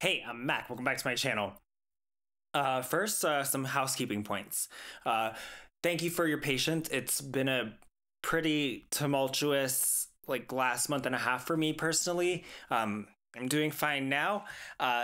Hey, I'm Mac. Welcome back to my channel. First, some housekeeping points. Uh, Thank you for your patience. It's been a pretty tumultuous, last month and a half for me personally. I'm doing fine now.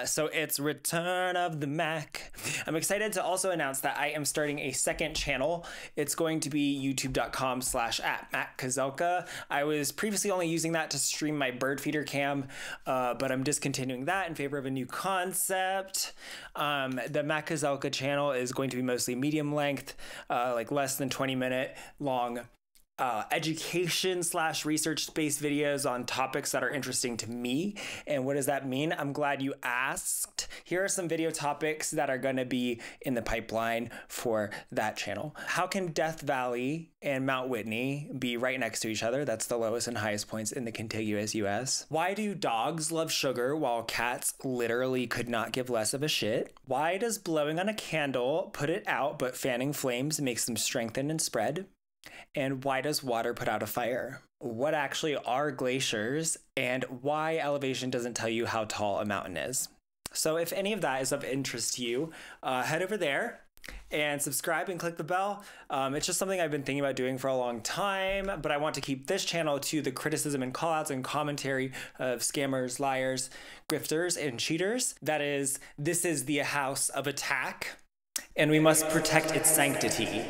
So it's Return of the Mac. I'm excited to also announce that I am starting a second channel. It's going to be youtube.com/@MacKazelka. I was previously only using that to stream my bird feeder cam, but I'm discontinuing that in favor of a new concept. The Mac Kazelka channel is going to be mostly medium length, like less than 20-minute long education/research-based videos on topics that are interesting to me. And what does that mean? I'm glad you asked. Here are some video topics that are going to be in the pipeline for that channel. How can Death Valley and Mount Whitney be right next to each other? That's the lowest and highest points in the contiguous US. Why do dogs love sugar while cats literally could not give less of a shit? Why does blowing on a candle put it out, but fanning flames makes them strengthen and spread? And why does water put out a fire? What actually are glaciers, and why elevation doesn't tell you how tall a mountain is? So if any of that is of interest to you, head over there and subscribe and click the bell. It's just something I've been thinking about doing for a long time, but I want to keep this channel to the criticism and callouts and commentary of scammers, liars, grifters, and cheaters. That is, this is the house of attack, and we must protect its sanctity.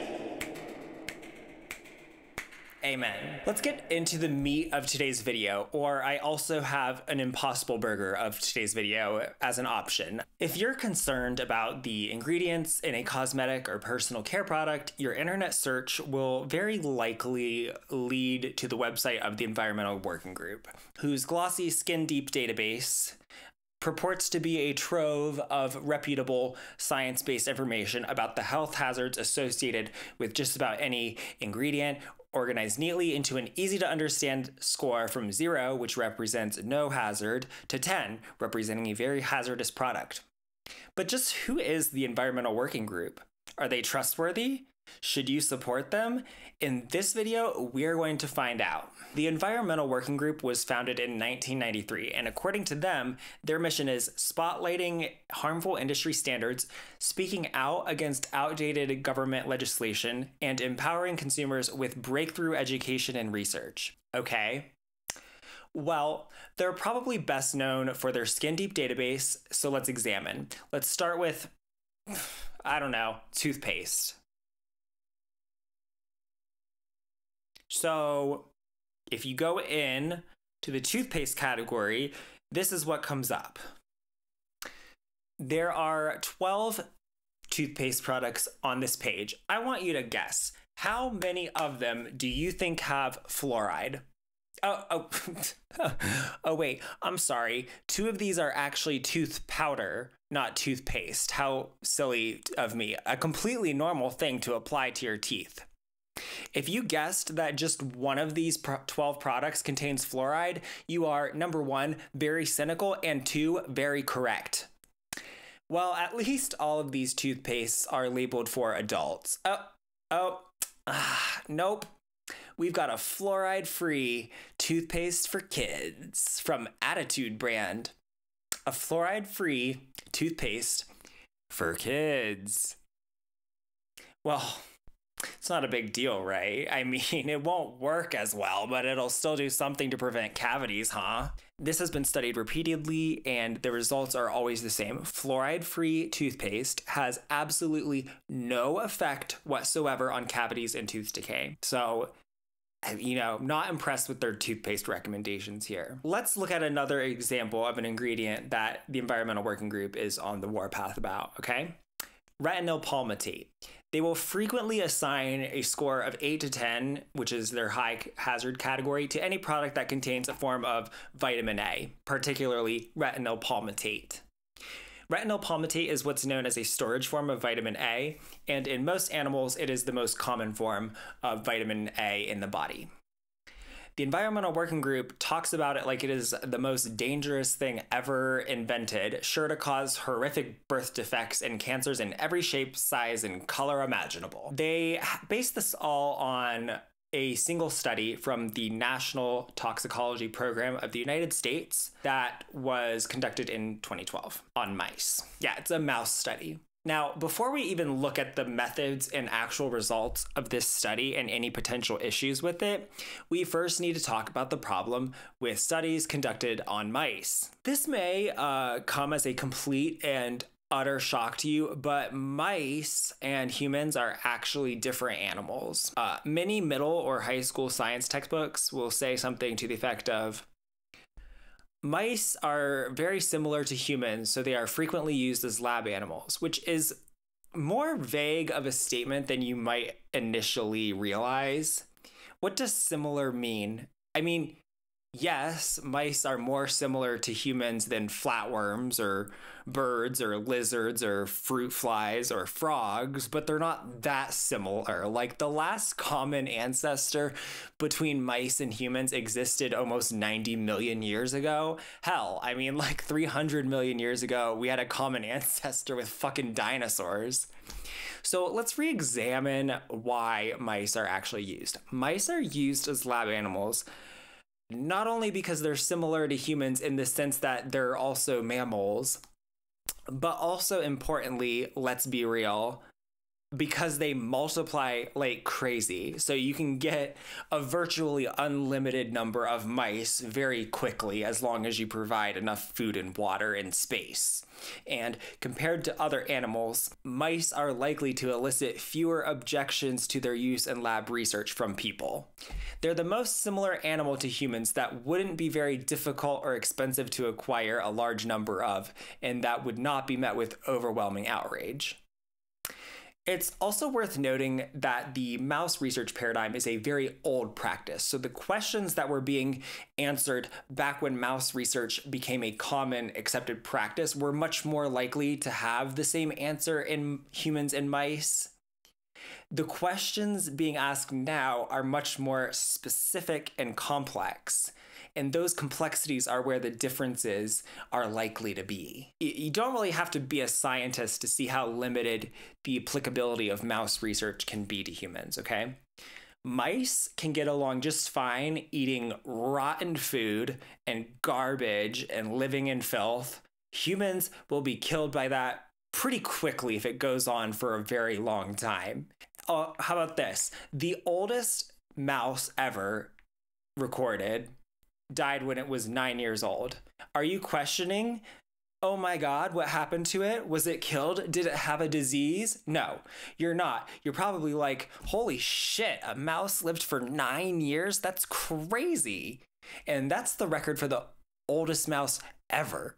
Amen. Let's get into the meat of today's video, or I also have an Impossible Burger of today's video as an option. If you're concerned about the ingredients in a cosmetic or personal care product, your internet search will very likely lead to the website of the Environmental Working Group, whose glossy skin deep database purports to be a trove of reputable science-based information about the health hazards associated with just about any ingredient, organized neatly into an easy-to-understand score from 0, which represents no hazard, to 10, representing a very hazardous product. But just who is the Environmental Working Group? Are they trustworthy? Should you support them? In this video, we're going to find out. The Environmental Working Group was founded in 1993, and according to them, their mission is spotlighting harmful industry standards, speaking out against outdated government legislation, and empowering consumers with breakthrough education and research. Okay. Well, they're probably best known for their skin deep database, so let's examine. Let's start with, I don't know, toothpaste. So if you go in to the toothpaste category, this is what comes up. There are 12 toothpaste products on this page. I want you to guess, how many of them do you think have fluoride? Oh, wait, I'm sorry. 2 of these are actually tooth powder, not toothpaste. How silly of me. A completely normal thing to apply to your teeth. If you guessed that just one of these 12 products contains fluoride, you are, number 1, very cynical, and 2, very correct. Well, at least all of these toothpastes are labeled for adults. Nope. We've got a fluoride-free toothpaste for kids from Attitude brand. A fluoride-free toothpaste for kids. Well, it's not a big deal, right? I mean, it won't work as well, but it'll still do something to prevent cavities, huh? This has been studied repeatedly, and the results are always the same. Fluoride-free toothpaste has absolutely no effect whatsoever on cavities and tooth decay. So, you know, not impressed with their toothpaste recommendations here. Let's look at another example of an ingredient that the Environmental Working Group is on the warpath about, okay? Retinol palmitate. They will frequently assign a score of 8 to 10, which is their high hazard category, to any product that contains a form of vitamin A, particularly retinol palmitate. Retinol palmitate is what's known as a storage form of vitamin A, and in most animals, it is the most common form of vitamin A in the body. The Environmental Working Group talks about it like it is the most dangerous thing ever invented, sure to cause horrific birth defects and cancers in every shape, size, and color imaginable. They base this all on a single study from the National Toxicology Program of the United States that was conducted in 2012 on mice. Yeah, it's a mouse study. Now, before we even look at the methods and actual results of this study and any potential issues with it, we first need to talk about the problem with studies conducted on mice. This may come as a complete and utter shock to you, but mice and humans are actually different animals. Many middle or high school science textbooks will say something to the effect of, mice are very similar to humans, so they are frequently used as lab animals, which is more vague of a statement than you might initially realize. What does similar mean? I mean, yes, mice are more similar to humans than flatworms or birds or lizards or fruit flies or frogs, but they're not that similar. Like, the last common ancestor between mice and humans existed almost 90 million years ago. Hell, I mean, like 300 million years ago, we had a common ancestor with fucking dinosaurs. So let's re-examine why mice are actually used. Mice are used as lab animals not only because they're similar to humans in the sense that they're also mammals, but also importantly, let's be real, because they multiply like crazy. So you can get a virtually unlimited number of mice very quickly as long as you provide enough food and water and space. And compared to other animals, mice are likely to elicit fewer objections to their use in lab research from people. They're the most similar animal to humans that wouldn't be very difficult or expensive to acquire a large number of, and that would not be met with overwhelming outrage. It's also worth noting that the mouse research paradigm is a very old practice. So the questions that were being answered back when mouse research became a common accepted practice were much more likely to have the same answer in humans and mice. The questions being asked now are much more specific and complex. And those complexities are where the differences are likely to be. You don't really have to be a scientist to see how limited the applicability of mouse research can be to humans, okay? Mice can get along just fine eating rotten food and garbage and living in filth. Humans will be killed by that pretty quickly if it goes on for a very long time. How about this? The oldest mouse ever recorded died when it was 9 years old. Are you questioning, oh my God, what happened to it? Was it killed? Did it have a disease? No, you're not. You're probably like, holy shit, a mouse lived for 9 years? That's crazy. And that's the record for the oldest mouse ever.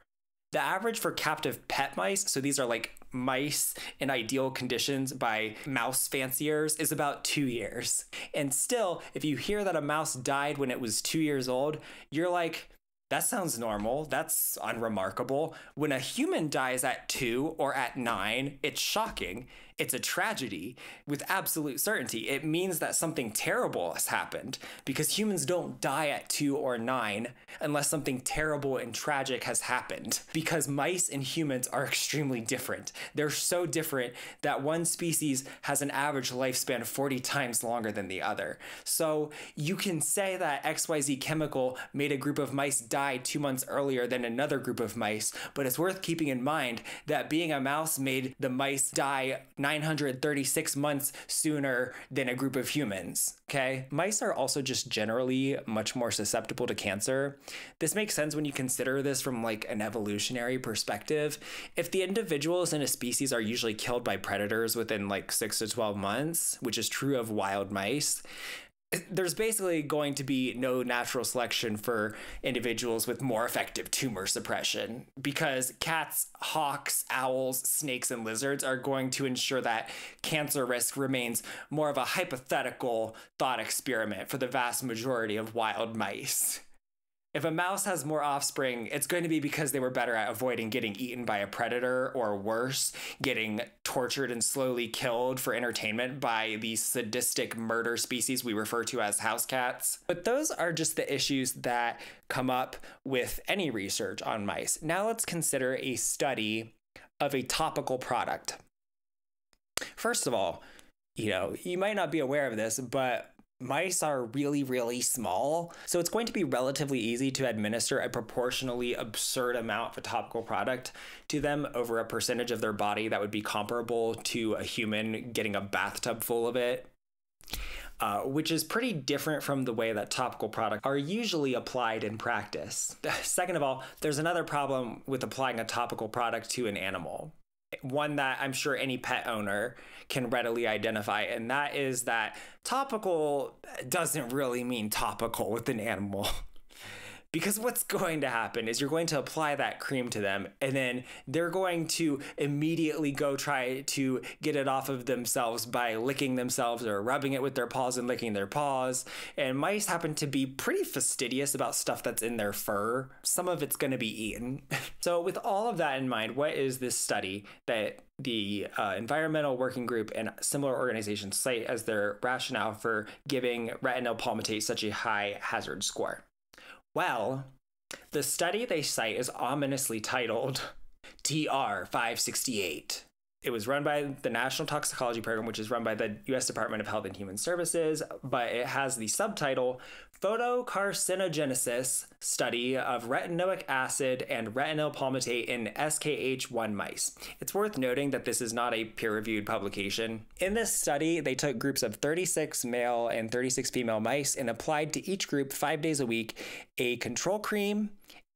The average for captive pet mice, so these are like mice in ideal conditions by mouse fanciers, is about 2 years. And still, if you hear that a mouse died when it was 2 years old, you're like, that sounds normal. That's unremarkable. When a human dies at 2 or at 9, it's shocking. It's a tragedy with absolute certainty. It means that something terrible has happened because humans don't die at 2 or 9 unless something terrible and tragic has happened, because mice and humans are extremely different. They're so different that one species has an average lifespan 40 times longer than the other. So you can say that XYZ chemical made a group of mice die 2 months earlier than another group of mice, but it's worth keeping in mind that being a mouse made the mice die 936 months sooner than a group of humans, okay? Mice are also just generally much more susceptible to cancer. This makes sense when you consider this from like an evolutionary perspective. If the individuals in a species are usually killed by predators within like 6 to 12 months, which is true of wild mice, there's basically going to be no natural selection for individuals with more effective tumor suppression, because cats, hawks, owls, snakes, and lizards are going to ensure that cancer risk remains more of a hypothetical thought experiment for the vast majority of wild mice. If a mouse has more offspring, it's going to be because they were better at avoiding getting eaten by a predator, or worse, getting tortured and slowly killed for entertainment by the sadistic murder species we refer to as house cats. But those are just the issues that come up with any research on mice. Now let's consider a study of a topical product. First of all, you might not be aware of this, but Mice are really, really small, so it's going to be relatively easy to administer a proportionally absurd amount of a topical product to them over a percentage of their body that would be comparable to a human getting a bathtub full of it. Which is pretty different from the way that topical products are usually applied in practice. Second of all, there's another problem with applying a topical product to an animal. One that I'm sure any pet owner can readily identify, and that is that topical doesn't really mean topical with an animal. Because what's going to happen is you're going to apply that cream to them, and then they're going to immediately go try to get it off of themselves by licking themselves or rubbing it with their paws and licking their paws. And mice happen to be pretty fastidious about stuff that's in their fur. Some of it's going to be eaten. So with all of that in mind, what is this study that the Environmental Working Group and similar organizations cite as their rationale for giving retinol palmitate such a high hazard score? Well, the study they cite is ominously titled TR 568. It was run by the National Toxicology Program, which is run by the U.S. Department of Health and Human Services, but it has the subtitle Photocarcinogenesis Study of Retinoic Acid and Retinol Palmitate in SKH1 Mice. It's worth noting that this is not a peer-reviewed publication. In this study, they took groups of 36 male and 36 female mice and applied to each group 5 days a week a control cream,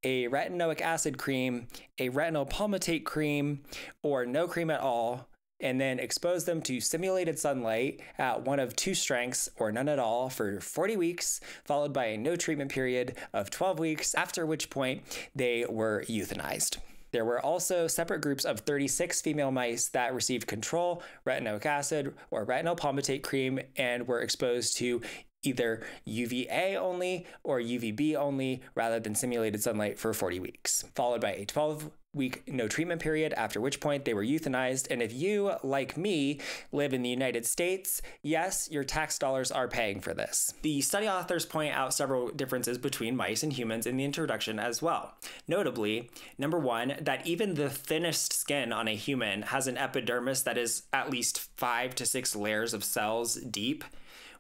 a retinoic acid cream, a retinol palmitate cream, or no cream at all, and then expose them to simulated sunlight at one of two strengths or none at all for 40 weeks, followed by a no treatment period of 12 weeks, after which point they were euthanized. There were also separate groups of 36 female mice that received control, retinoic acid, or retinol palmitate cream and were exposed to either UVA only or UVB only rather than simulated sunlight for 40 weeks, followed by a 12-week no treatment period, after which point they were euthanized. And if you, like me, live in the United States, yes, your tax dollars are paying for this. The study authors point out several differences between mice and humans in the introduction as well. Notably, number one, that even the thinnest skin on a human has an epidermis that is at least 5 to 6 layers of cells deep,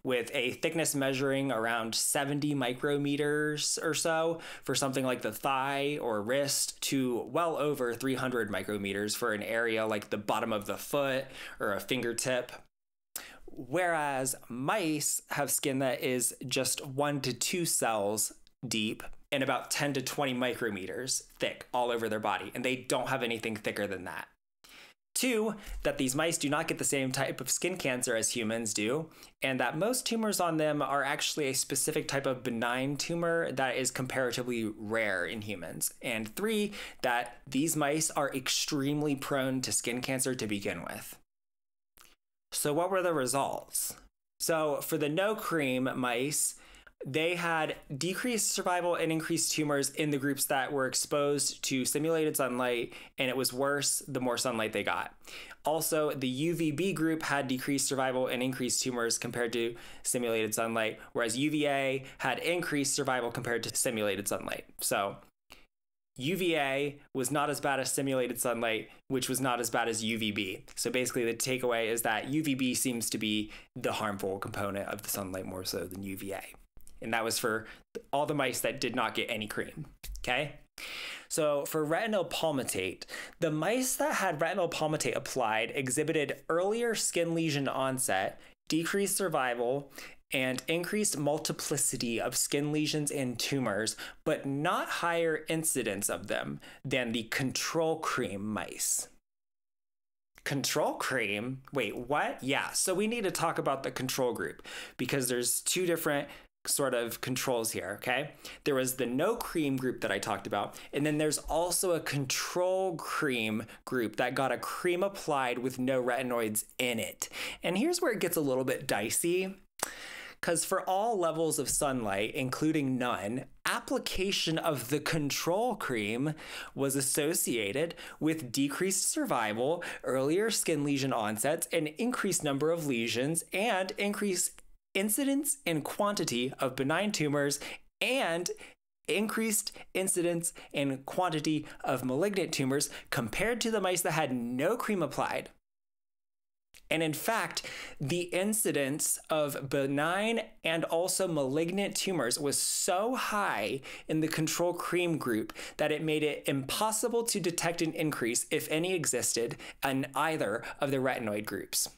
with a thickness measuring around 70 micrometers or so for something like the thigh or wrist, to well over 300 micrometers for an area like the bottom of the foot or a fingertip. Whereas mice have skin that is just 1 to 2 cells deep and about 10 to 20 micrometers thick all over their body, and they don't have anything thicker than that. Two, that these mice do not get the same type of skin cancer as humans do, and that most tumors on them are actually a specific type of benign tumor that is comparatively rare in humans. And three, that these mice are extremely prone to skin cancer to begin with. So what were the results? So for the no cream mice, they had decreased survival and increased tumors in the groups that were exposed to simulated sunlight, and it was worse the more sunlight they got. Also, the UVB group had decreased survival and increased tumors compared to simulated sunlight, whereas UVA had increased survival compared to simulated sunlight. So UVA was not as bad as simulated sunlight, which was not as bad as UVB. So basically the takeaway is that UVB seems to be the harmful component of the sunlight more so than UVA. And that was for all the mice that did not get any cream, okay? So for retinol palmitate, the mice that had retinol palmitate applied exhibited earlier skin lesion onset, decreased survival, and increased multiplicity of skin lesions and tumors, but not higher incidence of them than the control cream mice. Control cream? Wait, what? Yeah, so we need to talk about the control group because there's two different sort of controls here, okay? There was the no cream group that I talked about, and then there's also a control cream group that got a cream applied with no retinoids in it. And here's where it gets a little bit dicey, because for all levels of sunlight, including none, application of the control cream was associated with decreased survival, earlier skin lesion onsets, an increased number of lesions, and increased incidence and quantity of benign tumors, and increased incidence and quantity of malignant tumors compared to the mice that had no cream applied. And in fact, the incidence of benign and also malignant tumors was so high in the control cream group that it made it impossible to detect an increase, if any existed, in either of the retinoid groups.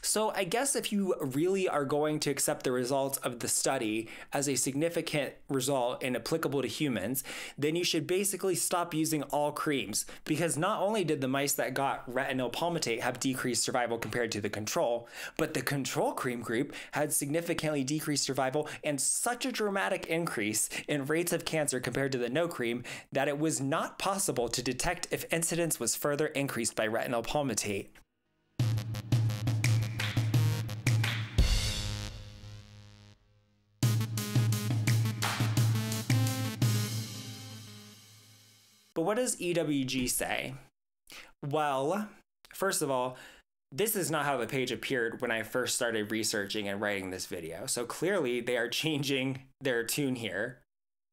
So I guess if you really are going to accept the results of the study as a significant result and applicable to humans, then you should basically stop using all creams, because not only did the mice that got retinol palmitate have decreased survival compared to the control, but the control cream group had significantly decreased survival and such a dramatic increase in rates of cancer compared to the no cream that it was not possible to detect if incidence was further increased by retinol palmitate. But what does EWG say? Well, first of all, this is not how the page appeared when I first started researching and writing this video. So clearly they are changing their tune here,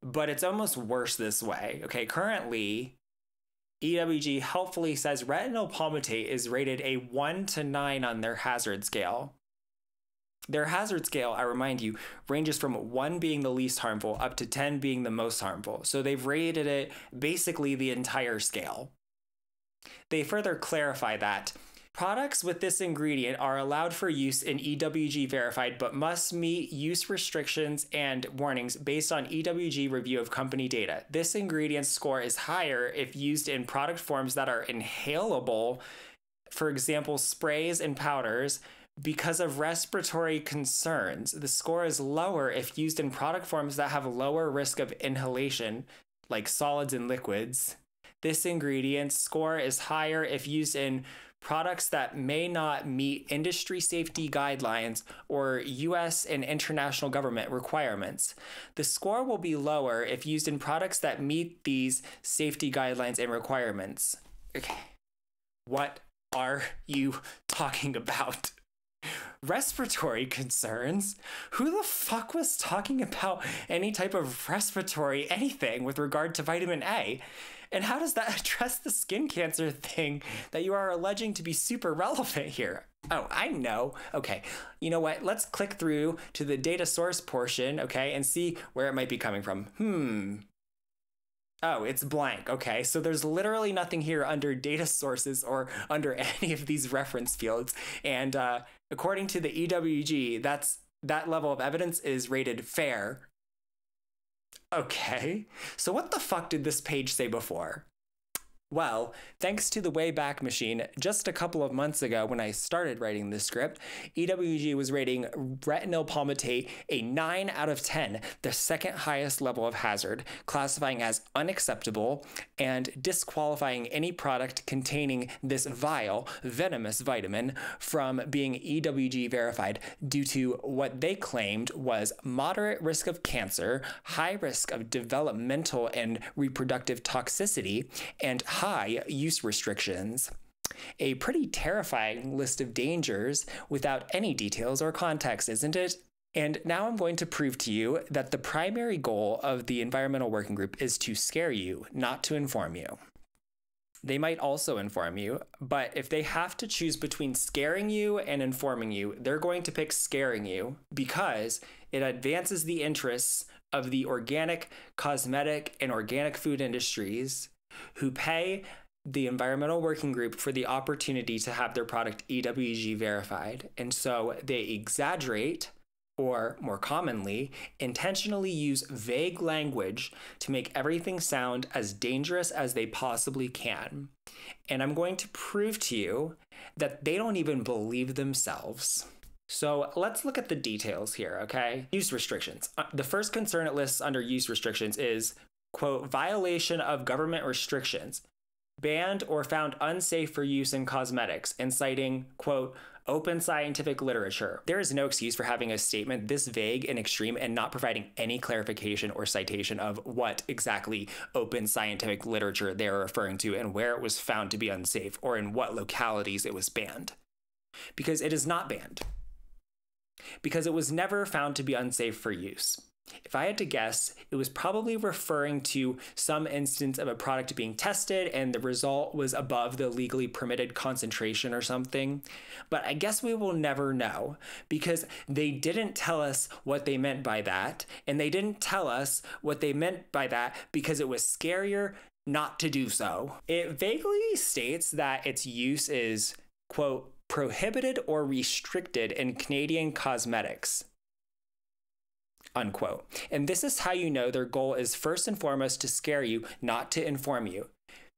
but it's almost worse this way. Okay, currently, EWG helpfully says retinol palmitate is rated a 1 to 9 on their hazard scale. Their hazard scale, I remind you, ranges from 1 being the least harmful up to 10 being the most harmful. So they've rated it basically the entire scale. They further clarify that products with this ingredient are allowed for use in EWG verified, but must meet use restrictions and warnings based on EWG review of company data. This ingredient score is higher if used in product forms that are inhalable, for example, sprays and powders. Because of respiratory concerns, the score is lower if used in product forms that have lower risk of inhalation, like solids and liquids. This ingredient score is higher if used in products that may not meet industry safety guidelines or US and international government requirements. The score will be lower if used in products that meet these safety guidelines and requirements. Okay, what are you talking about? Respiratory concerns? Who the fuck was talking about any type of respiratory anything with regard to vitamin A? And how does that address the skin cancer thing that you are alleging to be super relevant here? Oh, I know. Okay, you know what? Let's click through to the data source portion, okay, and see where it might be coming from. Oh, it's blank. Okay, so there's literally nothing here under data sources or under any of these reference fields. And according to the EWG, that level of evidence is rated fair. Okay, so what the fuck did this page say before? Well, thanks to the Wayback Machine, just a couple of months ago when I started writing this script, EWG was rating retinol palmitate a 9 out of 10, the second highest level of hazard, classifying as unacceptable and disqualifying any product containing this vile, venomous vitamin from being EWG verified due to what they claimed was moderate risk of cancer, high risk of developmental and reproductive toxicity, and high use restrictions. A pretty terrifying list of dangers without any details or context, isn't it? And now I'm going to prove to you that the primary goal of the Environmental Working Group is to scare you, not to inform you. They might also inform you, but if they have to choose between scaring you and informing you, they're going to pick scaring you because it advances the interests of the organic, cosmetic, and organic food industries who pay the Environmental Working Group for the opportunity to have their product EWG verified. And so they exaggerate, or more commonly, intentionally use vague language to make everything sound as dangerous as they possibly can. And I'm going to prove to you that they don't even believe themselves. So let's look at the details here, okay? Use restrictions. The first concern it lists under use restrictions is, quote, violation of government restrictions, banned or found unsafe for use in cosmetics, and citing, quote, open scientific literature. There is no excuse for having a statement this vague and extreme and not providing any clarification or citation of what exactly open scientific literature they are referring to and where it was found to be unsafe or in what localities it was banned. Because it is not banned. Because it was never found to be unsafe for use. If I had to guess, it was probably referring to some instance of a product being tested and the result was above the legally permitted concentration or something. But I guess we will never know because they didn't tell us what they meant by that. And they didn't tell us what they meant by that because it was scarier not to do so. It vaguely states that its use is, quote, prohibited or restricted in Canadian cosmetics, unquote. And this is how you know their goal is first and foremost to scare you, not to inform you.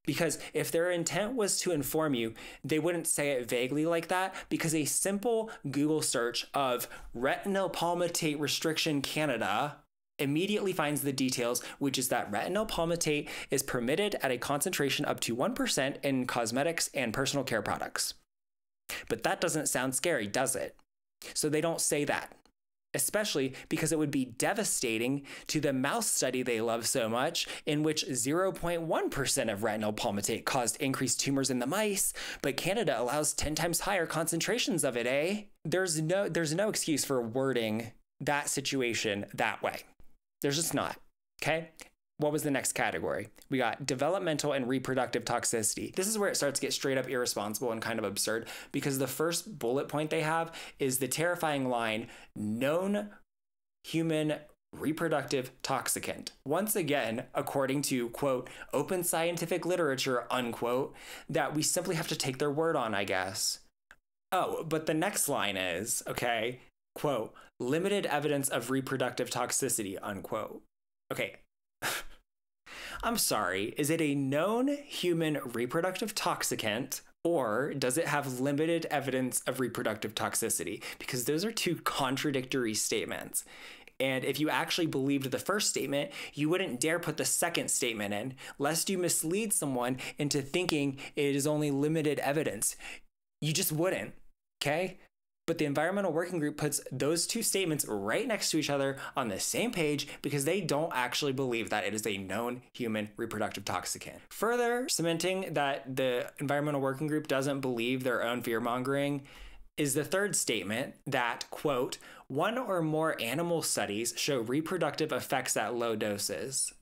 Because if their intent was to inform you, they wouldn't say it vaguely like that, because a simple Google search of retinol palmitate restriction Canada immediately finds the details, which is that retinol palmitate is permitted at a concentration up to 1% in cosmetics and personal care products. But that doesn't sound scary, does it? So they don't say that, especially because it would be devastating to the mouse study they love so much, in which 0.1% of retinol palmitate caused increased tumors in the mice, but Canada allows 10 times higher concentrations of it, eh? There's no excuse for wording that situation that way. There's just not, okay? What was the next category? We got developmental and reproductive toxicity. This is where it starts to get straight up irresponsible and kind of absurd, because the first bullet point they have is the terrifying line, known human reproductive toxicant. Once again, according to, quote, open scientific literature, unquote, that we simply have to take their word on, I guess. Oh, but the next line is, okay, quote, limited evidence of reproductive toxicity, unquote. Okay. I'm sorry, is it a known human reproductive toxicant, or does it have limited evidence of reproductive toxicity? Because those are two contradictory statements. And if you actually believed the first statement, you wouldn't dare put the second statement in, lest you mislead someone into thinking it is only limited evidence. You just wouldn't, okay? But the Environmental Working Group puts those two statements right next to each other on the same page because they don't actually believe that it is a known human reproductive toxicant. Further cementing that the Environmental Working Group doesn't believe their own fear-mongering is the third statement that, quote, one or more animal studies show reproductive effects at low doses,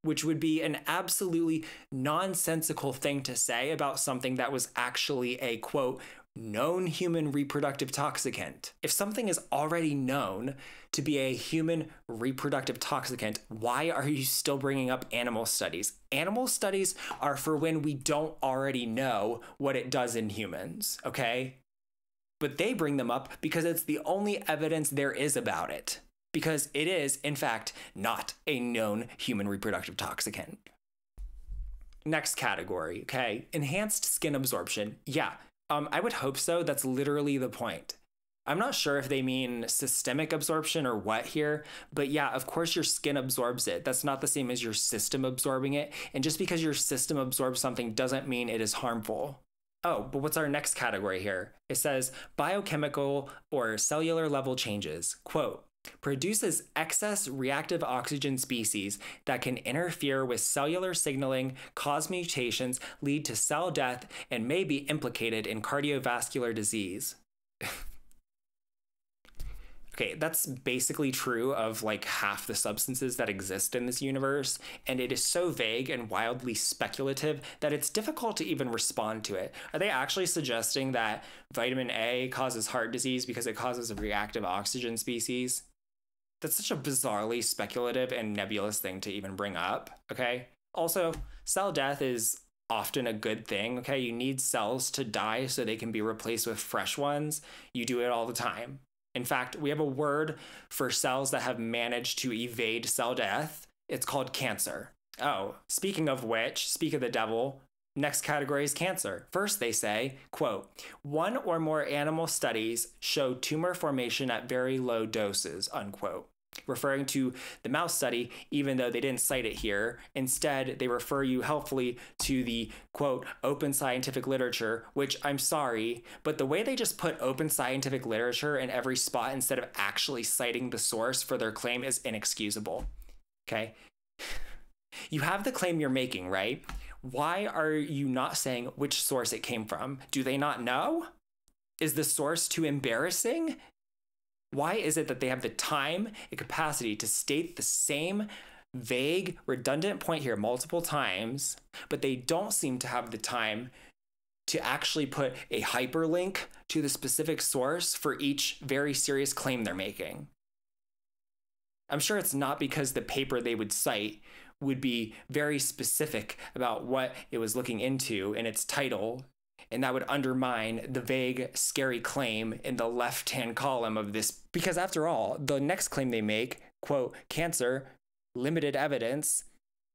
which would be an absolutely nonsensical thing to say about something that was actually a, quote, known human reproductive toxicant. If something is already known to be a human reproductive toxicant, why are you still bringing up animal studies? Animal studies are for when we don't already know what it does in humans, okay? But they bring them up because it's the only evidence there is about it. Because it is, in fact, not a known human reproductive toxicant. Next category, okay? Enhanced skin absorption. Yeah. I would hope so. That's literally the point. I'm not sure if they mean systemic absorption or what here, but yeah, of course your skin absorbs it. That's not the same as your system absorbing it. And just because your system absorbs something doesn't mean it is harmful. Oh, but what's our next category here? It says biochemical or cellular level changes. Quote, produces excess reactive oxygen species that can interfere with cellular signaling, cause mutations, lead to cell death, and may be implicated in cardiovascular disease. Okay, that's basically true of like half the substances that exist in this universe, and it is so vague and wildly speculative that it's difficult to even respond to it. Are they actually suggesting that vitamin A causes heart disease because it causes a reactive oxygen species? That's such a bizarrely speculative and nebulous thing to even bring up, okay? Also, cell death is often a good thing, okay? You need cells to die so they can be replaced with fresh ones. You do it all the time. In fact, we have a word for cells that have managed to evade cell death. It's called cancer. Oh, speaking of which, speak of the devil, next category is cancer. First, they say, quote, one or more animal studies show tumor formation at very low doses, unquote. Referring to the mouse study, even though they didn't cite it here. Instead, they refer you helpfully to the, quote, open scientific literature, which I'm sorry, but the way they just put open scientific literature in every spot instead of actually citing the source for their claim is inexcusable, okay? You have the claim you're making, right? Why are you not saying which source it came from? Do they not know? Is the source too embarrassing? Why is it that they have the time and capacity to state the same vague, redundant point here multiple times, but they don't seem to have the time to actually put a hyperlink to the specific source for each very serious claim they're making? I'm sure it's not because the paper they would cite would be very specific about what it was looking into in its title, and that would undermine the vague, scary claim in the left-hand column of this. Because after all, the next claim they make, quote, cancer, limited evidence,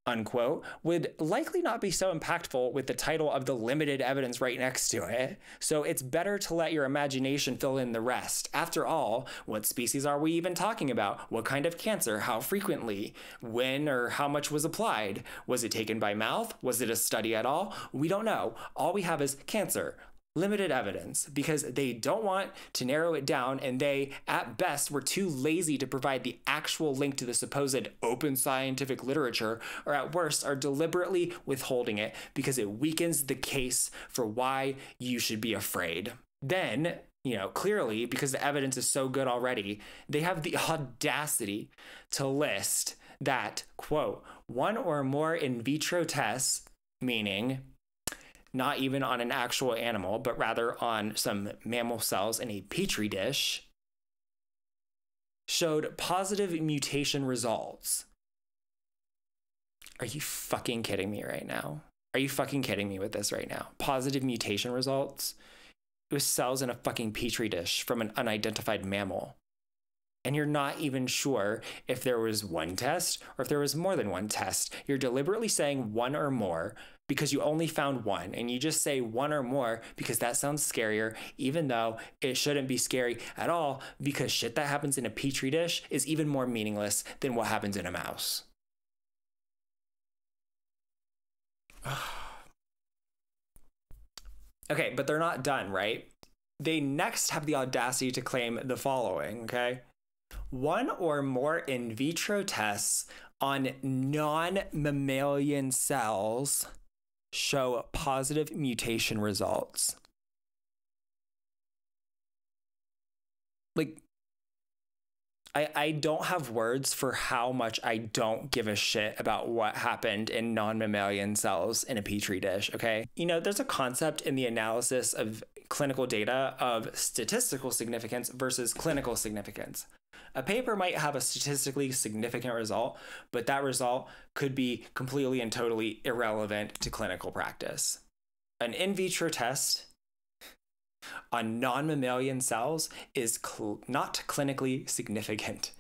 unquote, would likely not be so impactful with the title of the limited evidence right next to it. So it's better to let your imagination fill in the rest. After all, what species are we even talking about? What kind of cancer? How frequently? When or how much was applied? Was it taken by mouth? Was it a study at all? We don't know. All we have is cancer. Limited evidence, because they don't want to narrow it down, and they, at best, were too lazy to provide the actual link to the supposed open scientific literature, or at worst are deliberately withholding it because it weakens the case for why you should be afraid. Then, clearly, because the evidence is so good already, they have the audacity to list that, quote, one or more in vitro tests, meaning not even on an actual animal, but rather on some mammal cells in a petri dish, showed positive mutation results. Are you fucking kidding me right now? Are you fucking kidding me with this right now? Positive mutation results? It was cells in a fucking petri dish from an unidentified mammal. And you're not even sure if there was one test or if there was more than one test. You're deliberately saying one or more because you only found one, and you just say one or more because that sounds scarier, even though it shouldn't be scary at all, because shit that happens in a petri dish is even more meaningless than what happens in a mouse. Okay, but they're not done, right? They next have the audacity to claim the following, okay? One or more in vitro tests on non-mammalian cells show positive mutation results. Like, I don't have words for how much I don't give a shit about what happened in non-mammalian cells in a petri dish, okay? There's a concept in the analysis of clinical data of statistical significance versus clinical significance. A paper might have a statistically significant result, but that result could be completely and totally irrelevant to clinical practice. An in vitro test on non-mammalian cells is not clinically significant.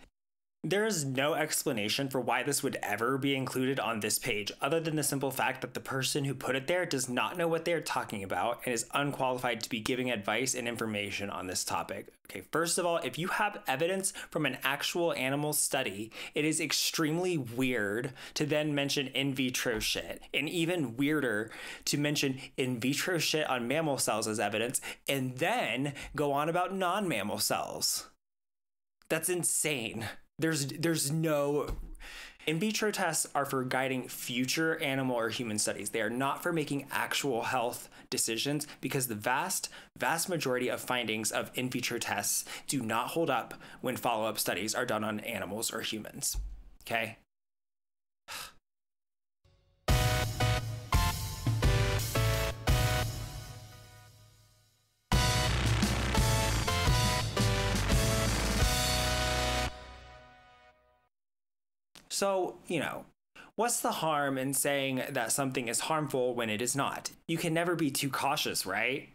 There is no explanation for why this would ever be included on this page, other than the simple fact that the person who put it there does not know what they are talking about and is unqualified to be giving advice and information on this topic. Okay, first of all, if you have evidence from an actual animal study, it is extremely weird to then mention in vitro shit, and even weirder to mention in vitro shit on mammal cells as evidence, and then go on about non-mammal cells. That's insane. There's no... In vitro tests are for guiding future animal or human studies. They are not for making actual health decisions, because the vast majority of findings of in vitro tests do not hold up when follow-up studies are done on animals or humans. Okay? So, what's the harm in saying that something is harmful when it is not? You can never be too cautious, right?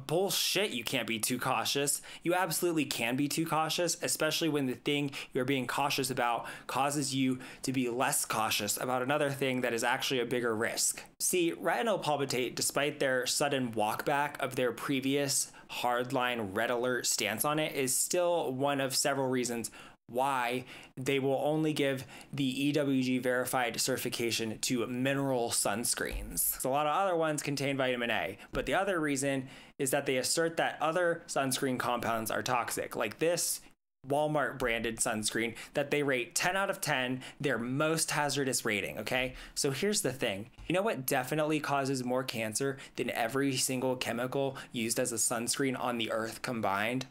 Bullshit, you can't be too cautious. You absolutely can be too cautious, especially when the thing you're being cautious about causes you to be less cautious about another thing that is actually a bigger risk. See, retinal palmitate, despite their sudden walkback of their previous hardline red alert stance on it, is still one of several reasons why they will only give the EWG verified certification to mineral sunscreens. So a lot of other ones contain vitamin A, but the other reason is that they assert that other sunscreen compounds are toxic, like this Walmart branded sunscreen that they rate 10 out of 10, their most hazardous rating, okay? So here's the thing. You know what definitely causes more cancer than every single chemical used as a sunscreen on the earth combined?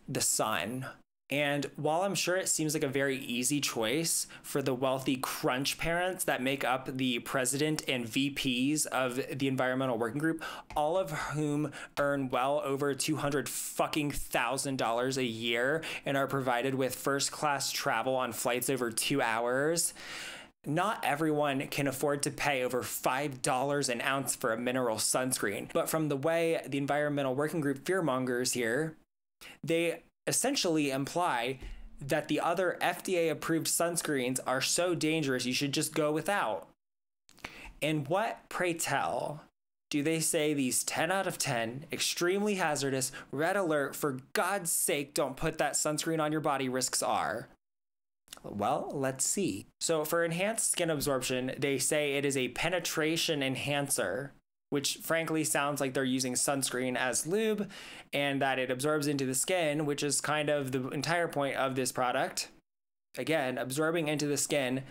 the sun. And while I'm sure it seems like a very easy choice for the wealthy crunch parents that make up the president and VPs of the Environmental Working Group, all of whom earn well over $200,000 a year and are provided with first-class travel on flights over 2 hours, not everyone can afford to pay over $5 an ounce for a mineral sunscreen. But from the way the Environmental Working Group fearmongers here, they essentially imply that the other FDA-approved sunscreens are so dangerous you should just go without. And what, pray tell, do they say these 10 out of 10 extremely hazardous, red alert, for God's sake don't put that sunscreen on your body risks are? Well, let's see. So for enhanced skin absorption, they say it is a penetration enhancer, which frankly sounds like they're using sunscreen as lube, and that it absorbs into the skin, which is kind of the entire point of this product. Again, absorbing into the skin,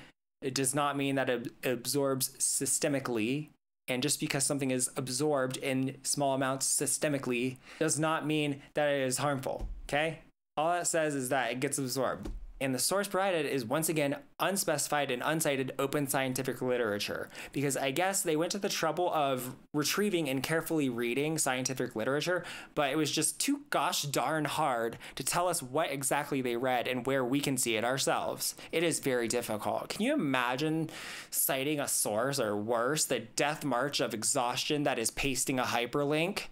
it does not mean that it absorbs systemically. And just because something is absorbed in small amounts systemically does not mean that it is harmful, okay? All that says is that it gets absorbed. And the source provided is once again unspecified and uncited open scientific literature, because I guess they went to the trouble of retrieving and carefully reading scientific literature, but it was just too gosh darn hard to tell us what exactly they read and where we can see it ourselves. It is very difficult. Can you imagine citing a source, or worse, the death march of exhaustion that is pasting a hyperlink?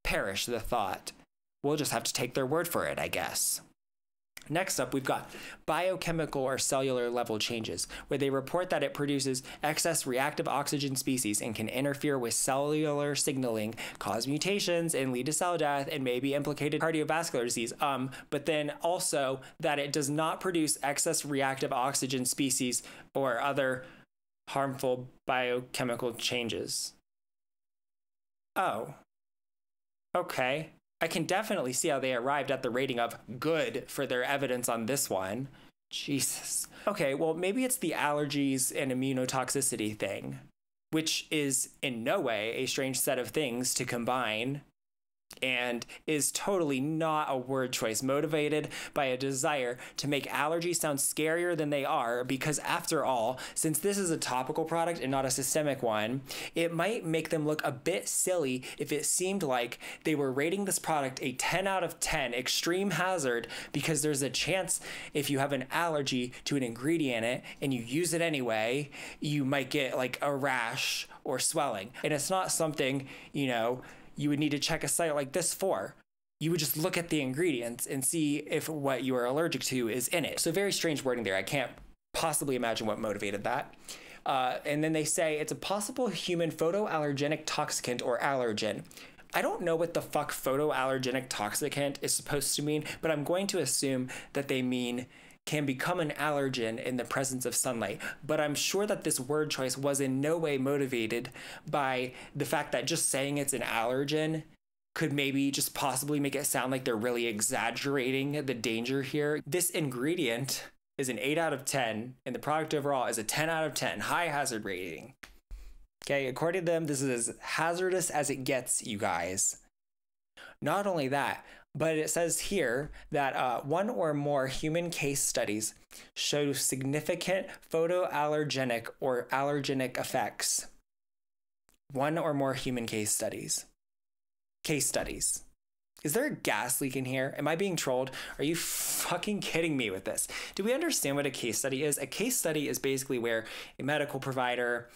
Perish the thought. We'll just have to take their word for it, I guess. Next up, we've got biochemical or cellular level changes, where they report that it produces excess reactive oxygen species and can interfere with cellular signaling, cause mutations, and lead to cell death, and may be implicated in cardiovascular disease. But then also that it does not produce excess reactive oxygen species or other harmful biochemical changes. Oh, okay. I can definitely see how they arrived at the rating of good for their evidence on this one. Jesus. Okay, well, maybe it's the allergies and immunotoxicity thing, which is in no way a strange set of things to combine, and is totally not a word choice motivated by a desire to make allergies sound scarier than they are, because after all, since this is a topical product and not a systemic one, it might make them look a bit silly if it seemed like they were rating this product a 10 out of 10 extreme hazard because there's a chance if you have an allergy to an ingredient in it and you use it anyway, you might get like a rash or swelling. And it's not something, you know, you would need to check a site like this for. You would just look at the ingredients and see if what you are allergic to is in it. So very strange wording there. I can't possibly imagine what motivated that. And then they say it's a possible human photoallergenic toxicant or allergen. I don't know what the fuck photoallergenic toxicant is supposed to mean, but I'm going to assume that they mean can become an allergen in the presence of sunlight. But I'm sure that this word choice was in no way motivated by the fact that just saying it's an allergen could maybe just possibly make it sound like they're really exaggerating the danger here. This ingredient is an 8 out of 10, and the product overall is a 10 out of 10, high hazard rating. Okay, according to them, this is as hazardous as it gets, you guys. Not only that, but it says here that one or more human case studies show significant photoallergenic or allergenic effects. One or more human case studies. Case studies. Is there a gas leak in here? Am I being trolled? Are you fucking kidding me with this? Do we understand what a case study is? A case study is basically where a medical provider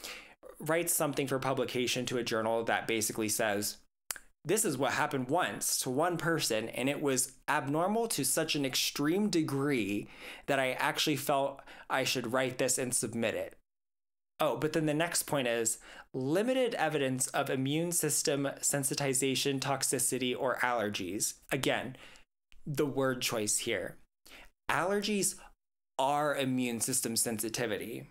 writes something for publication to a journal that basically says, this is what happened once to one person, and it was abnormal to such an extreme degree that I actually felt I should write this and submit it. Oh, but then the next point is limited evidence of immune system sensitization, toxicity, or allergies. Again, the word choice here. Allergies are immune system sensitivity.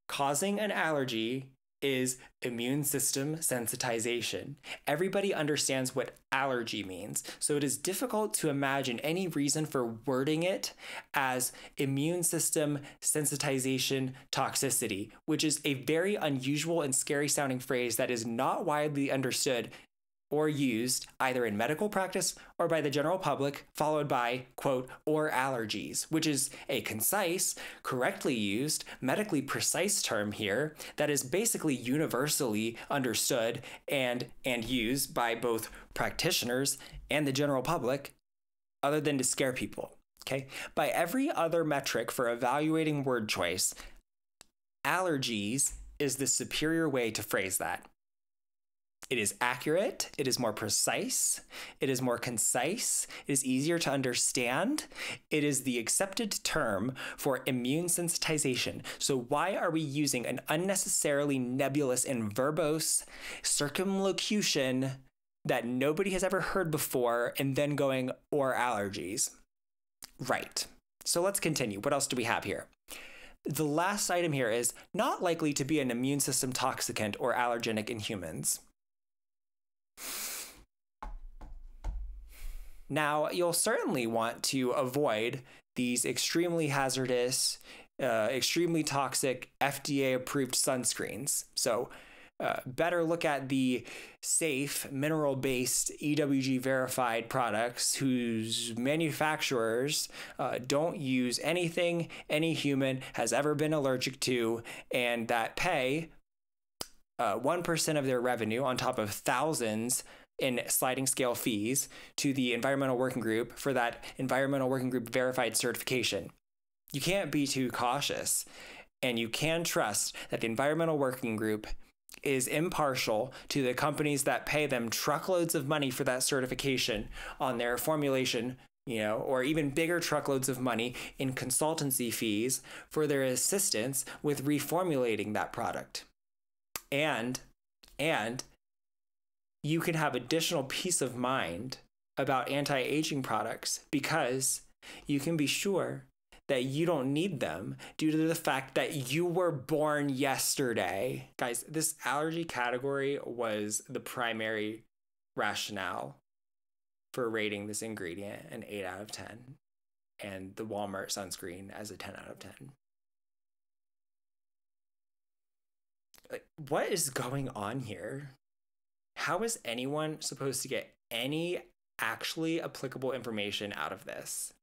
Causing an allergy is immune system sensitization. Everybody understands what allergy means, so it is difficult to imagine any reason for wording it as immune system sensitization toxicity, which is a very unusual and scary sounding phrase that is not widely understood or used either in medical practice or by the general public, followed by, quote, or allergies, which is a concise, correctly used, medically precise term here that is basically universally understood and used by both practitioners and the general public, other than to scare people, okay? By every other metric for evaluating word choice, allergies is the superior way to phrase that. It is accurate, it is more precise, it is more concise, it is easier to understand, it is the accepted term for immune sensitization. So why are we using an unnecessarily nebulous and verbose circumlocution that nobody has ever heard before and then going, or allergies? Right. So let's continue. What else do we have here? The last item here is not likely to be an immune system toxicant or allergenic in humans. Now, you'll certainly want to avoid these extremely hazardous, extremely toxic FDA-approved sunscreens. So better look at the safe, mineral-based, EWG-verified products whose manufacturers don't use anything any human has ever been allergic to, and that pay 1% of their revenue on top of thousands in sliding scale fees to the Environmental Working Group for that Environmental Working Group verified certification. You can't be too cautious, and you can trust that the Environmental Working Group is impartial to the companies that pay them truckloads of money for that certification on their formulation, or even bigger truckloads of money in consultancy fees for their assistance with reformulating that product. And you can have additional peace of mind about anti-aging products because you can be sure that you don't need them due to the fact that you were born yesterday. Guys, this allergy category was the primary rationale for rating this ingredient an 8 out of 10 and the Walmart sunscreen as a 10 out of 10. What is going on here? How is anyone supposed to get any actually applicable information out of this?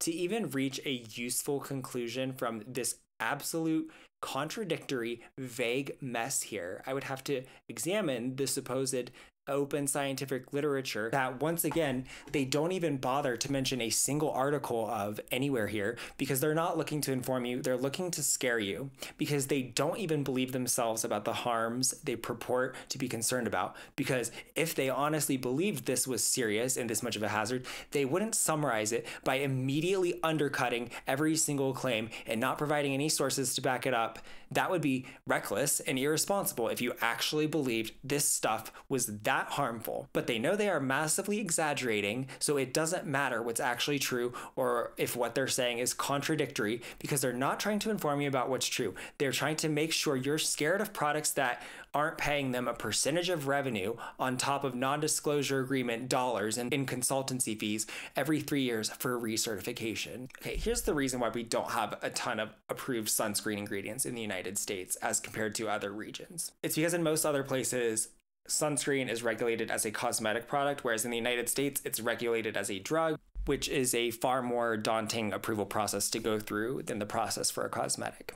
To even reach a useful conclusion from this absolute contradictory, vague mess here, I would have to examine the supposed open scientific literature that, once again, they don't even bother to mention a single article of anywhere here because they're not looking to inform you, they're looking to scare you because they don't even believe themselves about the harms they purport to be concerned about. Because if they honestly believed this was serious and this much of a hazard, they wouldn't summarize it by immediately undercutting every single claim and not providing any sources to back it up. That would be reckless and irresponsible if you actually believed this stuff was that harmful. But they know they are massively exaggerating, so it doesn't matter what's actually true or if what they're saying is contradictory because they're not trying to inform you about what's true. They're trying to make sure you're scared of products that aren't paying them a percentage of revenue on top of non-disclosure agreement dollars and in consultancy fees every 3 years for recertification. Okay, here's the reason why we don't have a ton of approved sunscreen ingredients in the United States as compared to other regions. It's because in most other places, sunscreen is regulated as a cosmetic product, whereas in the United States, it's regulated as a drug, which is a far more daunting approval process to go through than the process for a cosmetic.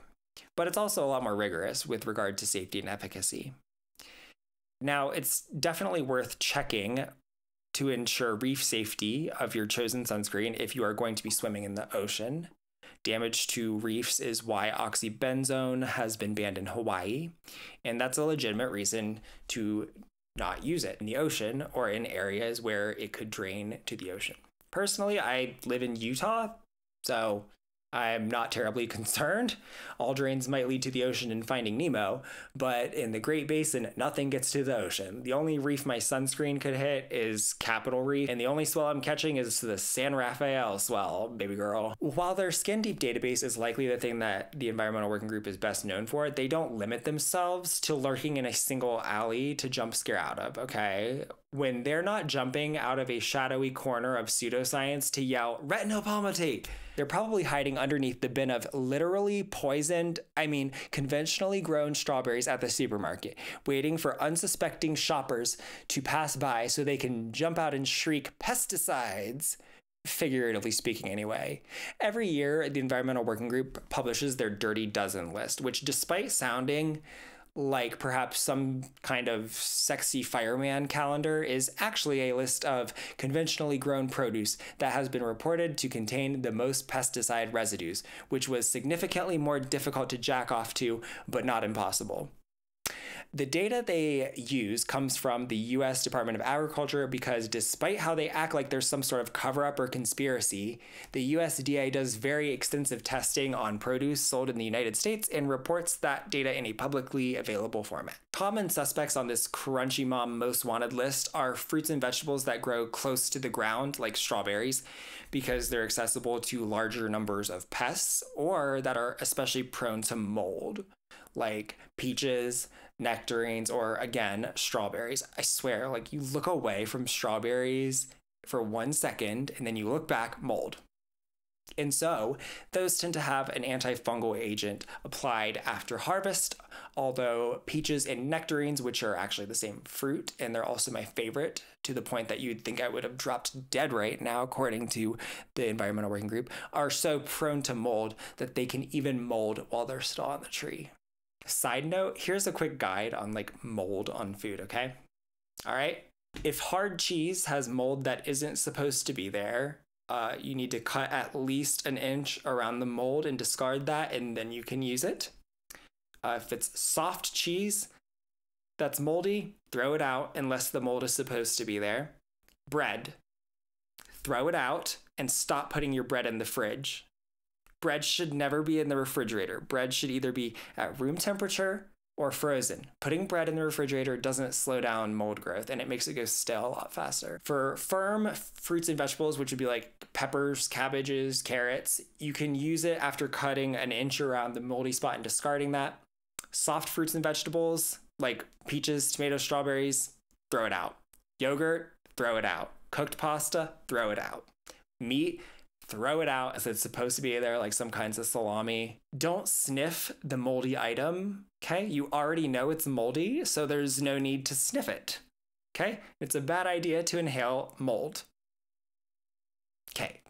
But it's also a lot more rigorous with regard to safety and efficacy. Now, it's definitely worth checking to ensure reef safety of your chosen sunscreen if you are going to be swimming in the ocean. Damage to reefs is why oxybenzone has been banned in Hawaii, and that's a legitimate reason to not use it in the ocean or in areas where it could drain to the ocean. Personally, I live in Utah, so I'm not terribly concerned. All drains might lead to the ocean in Finding Nemo, but in the Great Basin, nothing gets to the ocean. The only reef my sunscreen could hit is Capitol Reef, and the only swell I'm catching is the San Rafael swell, baby girl. While their Skin Deep database is likely the thing that the Environmental Working Group is best known for, they don't limit themselves to lurking in a single alley to jump scare out of, okay? when they're not jumping out of a shadowy corner of pseudoscience to yell, retinol palmitate, they're probably hiding underneath the bin of literally poisoned, conventionally grown strawberries at the supermarket, waiting for unsuspecting shoppers to pass by so they can jump out and shriek, pesticides. Figuratively speaking, anyway. Every year, the Environmental Working Group publishes their Dirty Dozen list, which, despite sounding like perhaps some kind of sexy fireman calendar, is actually a list of conventionally grown produce that has been reported to contain the most pesticide residues, which was significantly more difficult to jack off to, but not impossible. The data they use comes from the US Department of Agriculture because despite how they act like there's some sort of cover-up or conspiracy, the USDA does very extensive testing on produce sold in the United States and reports that data in a publicly available format. Common suspects on this Crunchy Mom Most Wanted list are fruits and vegetables that grow close to the ground, like strawberries, because they're accessible to larger numbers of pests, or that are especially prone to mold, like peaches, nectarines, or again, strawberries. I swear, like, you look away from strawberries for 1 second and then you look back, mold. And so those tend to have an antifungal agent applied after harvest, although peaches and nectarines, which are actually the same fruit, and they're also my favorite, to the point that you'd think I would have dropped dead right now, according to the Environmental Working Group, are so prone to mold that they can even mold while they're still on the tree. Side note, here's a quick guide on like mold on food, okay? All right. If hard cheese has mold that isn't supposed to be there, you need to cut at least 1 inch around the mold and discard that, and then you can use it. If it's soft cheese that's moldy, throw it out unless the mold is supposed to be there. Bread, throw it out and stop putting your bread in the fridge. Bread should never be in the refrigerator. Bread should either be at room temperature or frozen. Putting bread in the refrigerator doesn't slow down mold growth, and it makes it go stale a lot faster. For firm fruits and vegetables, which would be like peppers, cabbages, carrots, you can use it after cutting 1 inch around the moldy spot and discarding that. Soft fruits and vegetables, like peaches, tomatoes, strawberries, throw it out. Yogurt, throw it out. Cooked pasta, throw it out. Meat, throw it out as it's supposed to be there, like some kinds of salami. Don't sniff the moldy item, okay? You already know it's moldy, so there's no need to sniff it, okay? It's a bad idea to inhale mold. Okay,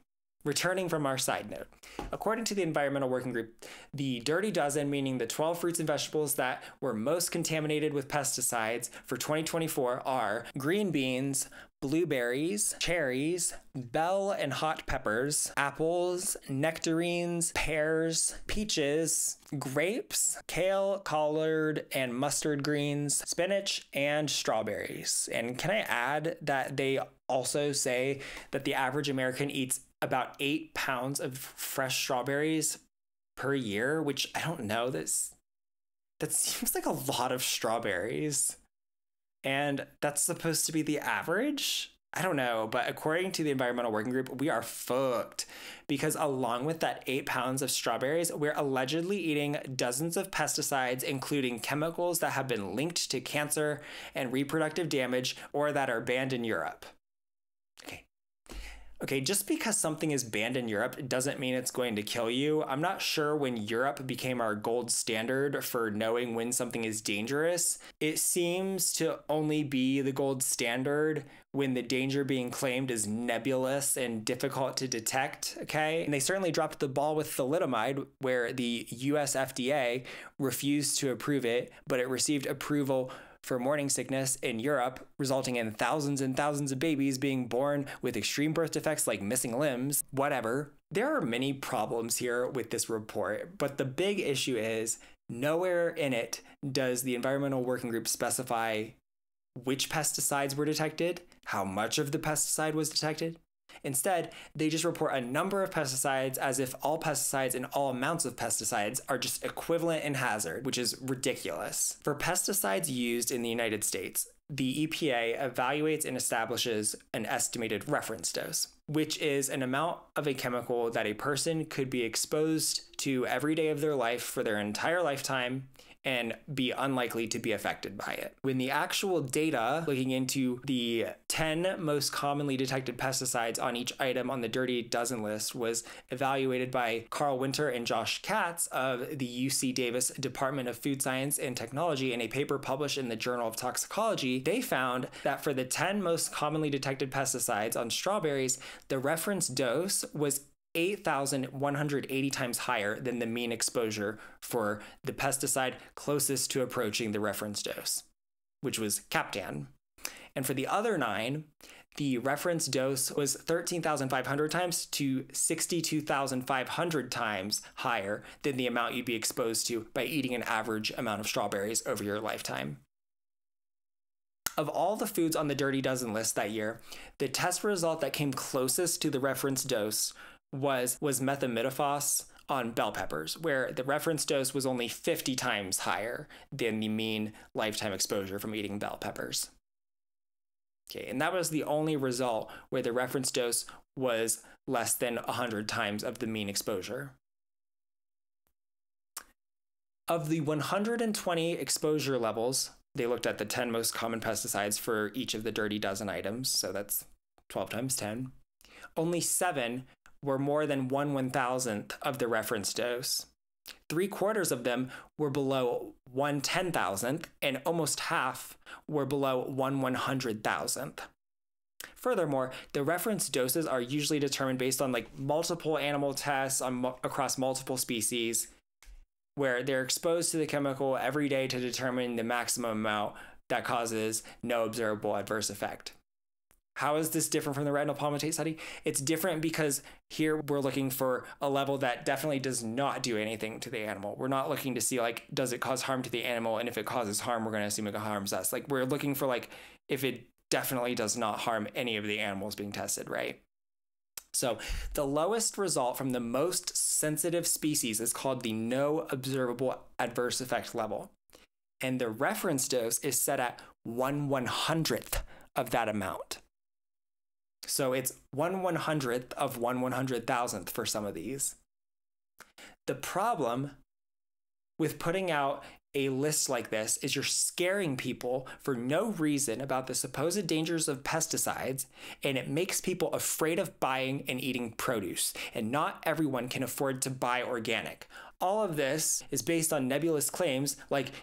returning from our side note. According to the Environmental Working Group, the Dirty Dozen, meaning the 12 fruits and vegetables that were most contaminated with pesticides for 2024 are green beans, blueberries, cherries, bell and hot peppers, apples, nectarines, pears, peaches, grapes, kale, collard, and mustard greens, spinach, and strawberries. And can I add that they also say that the average American eats about 8 pounds of fresh strawberries per year, which I don't know, that seems like a lot of strawberries. And that's supposed to be the average? I don't know, but according to the Environmental Working Group, we are fucked because along with that 8 pounds of strawberries, we're allegedly eating dozens of pesticides, including chemicals that have been linked to cancer and reproductive damage or that are banned in Europe. Okay, just because something is banned in Europe doesn't mean it's going to kill you. I'm not sure when Europe became our gold standard for knowing when something is dangerous. It seems to only be the gold standard when the danger being claimed is nebulous and difficult to detect, okay? And they certainly dropped the ball with thalidomide, where the US FDA refused to approve it, but it received approval for morning sickness in Europe, resulting in thousands and thousands of babies being born with extreme birth defects like missing limbs, whatever. There are many problems here with this report, but the big issue is nowhere in it does the Environmental Working Group specify which pesticides were detected, how much of the pesticide was detected. Instead, they just report a number of pesticides as if all pesticides and all amounts of pesticides are just equivalent in hazard, which is ridiculous. For pesticides used in the United States, the EPA evaluates and establishes an estimated reference dose, which is an amount of a chemical that a person could be exposed to every day of their life for their entire lifetime and be unlikely to be affected by it. When the actual data looking into the 10 most commonly detected pesticides on each item on the Dirty Dozen list was evaluated by Carl Winter and Josh Katz of the UC Davis Department of Food Science and Technology in a paper published in the Journal of Toxicology, they found that for the 10 most commonly detected pesticides on strawberries, the reference dose was 8,180 times higher than the mean exposure for the pesticide closest to approaching the reference dose, which was Captan. And for the other 9, the reference dose was 13,500 times to 62,500 times higher than the amount you'd be exposed to by eating an average amount of strawberries over your lifetime. Of all the foods on the Dirty Dozen list that year, the test result that came closest to the reference dose was methimidofos on bell peppers, where the reference dose was only 50 times higher than the mean lifetime exposure from eating bell peppers. Okay, and that was the only result where the reference dose was less than 100 times of the mean exposure. Of the 120 exposure levels, they looked at the 10 most common pesticides for each of the Dirty Dozen items, so that's 12 times 10. Only 7 were more than 1/1000th of the reference dose. 3/4 of them were below 1/10,000th, and almost half were below 1/100,000th. Furthermore, the reference doses are usually determined based on multiple animal tests across multiple species, where they're exposed to the chemical every day to determine the maximum amount that causes no observable adverse effect. How is this different from the retinol palmitate study? It's different because here we're looking for a level that definitely does not do anything to the animal. We're not looking to see does it cause harm to the animal? And if it causes harm, we're going to assume it harms us. We're looking for if it definitely does not harm any of the animals being tested, right? So the lowest result from the most sensitive species is called the no observable adverse effect level. And the reference dose is set at 1/100th of that amount. So it's 1/100th of 1/100,000th for some of these. The problem with putting out a list like this is you're scaring people for no reason about the supposed dangers of pesticides, and it makes people afraid of buying and eating produce, and not everyone can afford to buy organic. All of this is based on nebulous claims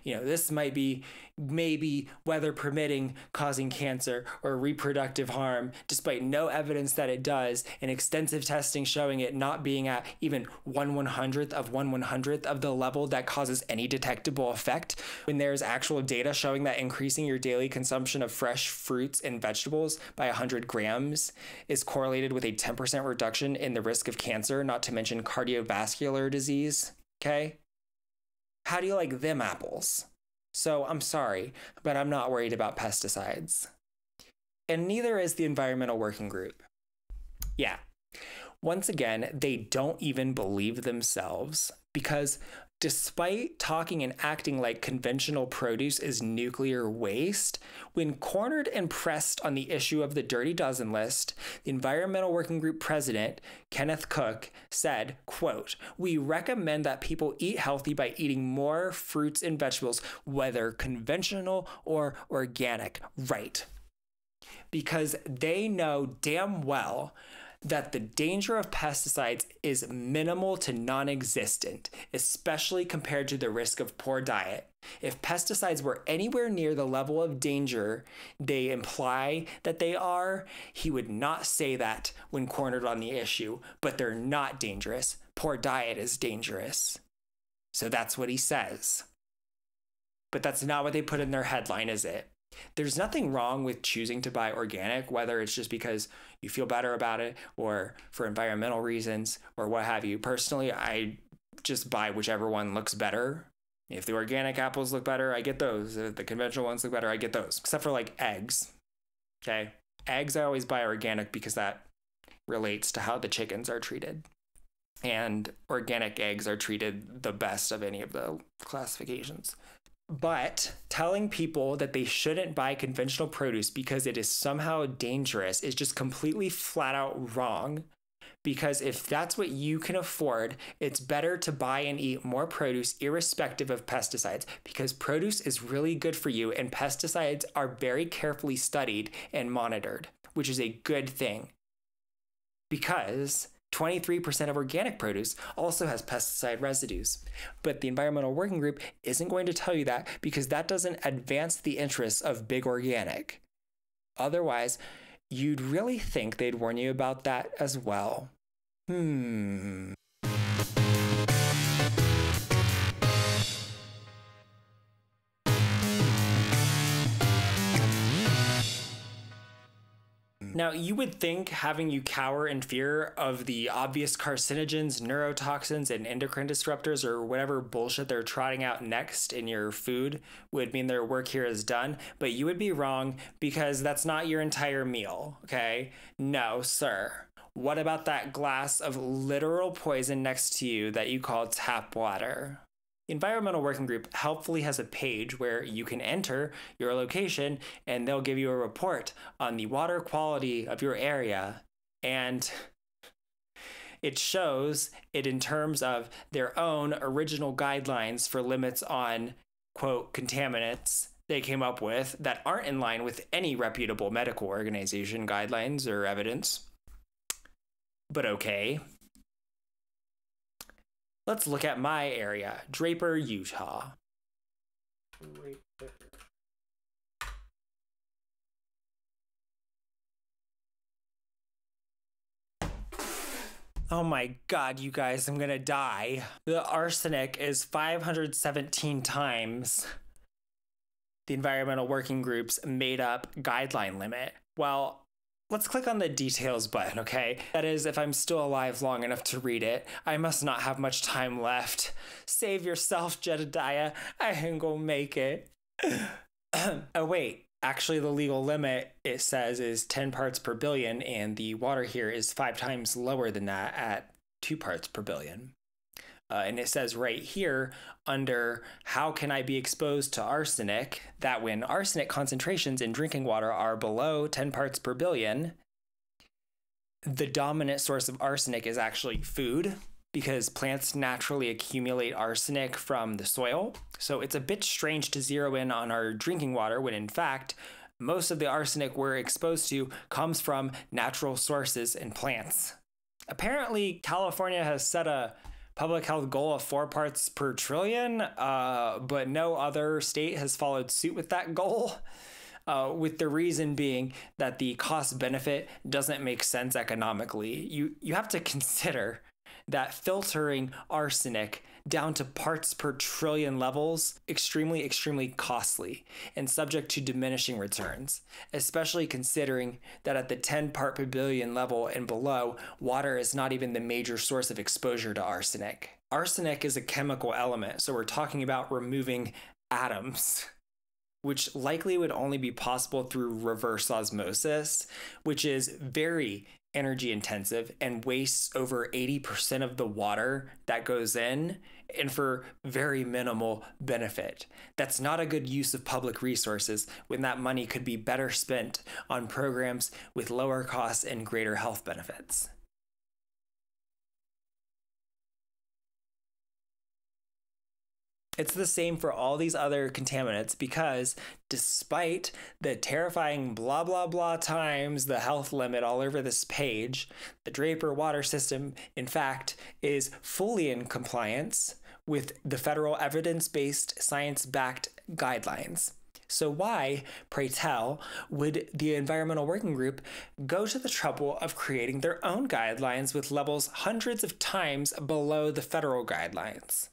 this might be, maybe, weather permitting, causing cancer or reproductive harm, despite no evidence that it does, and extensive testing showing it not being at even 1/100th of 1/100th of the level that causes any detectable effect, when there's actual data showing that increasing your daily consumption of fresh fruits and vegetables by 100 grams is correlated with a 10% reduction in the risk of cancer, not to mention cardiovascular disease. Okay? How do you like them apples? So I'm sorry, but I'm not worried about pesticides. And neither is the Environmental Working Group. Yeah. Once again, they don't even believe themselves, because despite talking and acting like conventional produce is nuclear waste, when cornered and pressed on the issue of the Dirty Dozen list, the Environmental Working Group president, Kenneth Cook, said, quote, "We recommend that people eat healthy by eating more fruits and vegetables, whether conventional or organic." Right. Because they know damn well that the danger of pesticides is minimal to non-existent, especially compared to the risk of poor diet. If pesticides were anywhere near the level of danger they imply that they are, he would not say that when cornered on the issue, but they're not dangerous. Poor diet is dangerous. So that's what he says. But that's not what they put in their headline, is it? There's nothing wrong with choosing to buy organic, whether it's just because you feel better about it or for environmental reasons or what have you. Personally, I just buy whichever one looks better. If the organic apples look better, I get those. If the conventional ones look better, I get those. Except for eggs. Okay? Eggs, I always buy organic because that relates to how the chickens are treated. And organic eggs are treated the best of any of the classifications. But telling people that they shouldn't buy conventional produce because it is somehow dangerous is just completely flat out wrong, because if that's what you can afford, it's better to buy and eat more produce irrespective of pesticides, because produce is really good for you and pesticides are very carefully studied and monitored, which is a good thing, because 23% of organic produce also has pesticide residues. But the Environmental Working Group isn't going to tell you that, because that doesn't advance the interests of big organic. Otherwise, you'd really think they'd warn you about that as well. Now, you would think having you cower in fear of the obvious carcinogens, neurotoxins, and endocrine disruptors, or whatever bullshit they're trotting out next in your food, would mean their work here is done, but you would be wrong, because that's not your entire meal, okay? No, sir. What about that glass of literal poison next to you that you call tap water? The Environmental Working Group helpfully has a page where you can enter your location and they'll give you a report on the water quality of your area. And it shows it in terms of their own original guidelines for limits on, quote, contaminants they came up with that aren't in line with any reputable medical organization guidelines or evidence. But okay. Let's look at my area, Draper, Utah. Oh my God, you guys, I'm gonna die. The arsenic is 517 times the Environmental Working Group's made up guideline limit. Well, let's click on the details button, okay? That is, if I'm still alive long enough to read it. I must not have much time left. Save yourself, Jedediah. I ain't gonna make it. Oh, wait. Actually, the legal limit, it says, is 10 parts per billion, and the water here is 5 times lower than that at 2 parts per billion. And it says right here under how can I be exposed to arsenic, that when arsenic concentrations in drinking water are below 10 parts per billion, the dominant source of arsenic is actually food, because plants naturally accumulate arsenic from the soil. So it's a bit strange to zero in on our drinking water when in fact, most of the arsenic we're exposed to comes from natural sources and plants. Apparently, California has set a public health goal of 4 parts per trillion, but no other state has followed suit with that goal, with the reason being that the cost benefit doesn't make sense economically. You have to consider that filtering arsenic down to parts per trillion levels extremely costly and subject to diminishing returns, especially considering that at the 10 part per billion level and below, water is not even the major source of exposure to arsenic. Arsenic is a chemical element, so we're talking about removing atoms, which likely would only be possible through reverse osmosis, which is very energy intensive and wastes over 80% of the water that goes in, and for very minimal benefit. That's not a good use of public resources when that money could be better spent on programs with lower costs and greater health benefits. It's the same for all these other contaminants, because despite the terrifying blah blah blah times the health limit all over this page, the Draper water system, in fact, is fully in compliance with the federal evidence-based, science-backed guidelines. So why, pray tell, would the Environmental Working Group go to the trouble of creating their own guidelines with levels hundreds of times below the federal guidelines?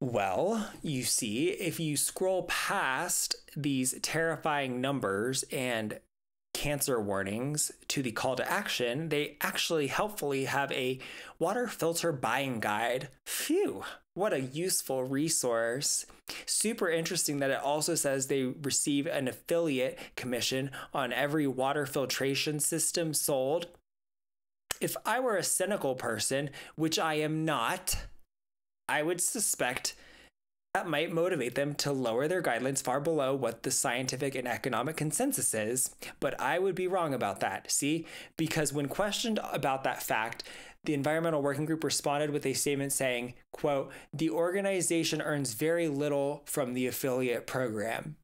Well, you see, if you scroll past these terrifying numbers and cancer warnings to the call to action, they actually helpfully have a water filter buying guide. Phew, what a useful resource. Super interesting that it also says they receive an affiliate commission on every water filtration system sold. If I were a cynical person, which I am not, I would suspect That might motivate them to lower their guidelines far below what the scientific and economic consensus is, but I would be wrong about that. See? Because when questioned about that fact, the Environmental Working Group responded with a statement saying, quote, "The organization earns very little from the affiliate program,"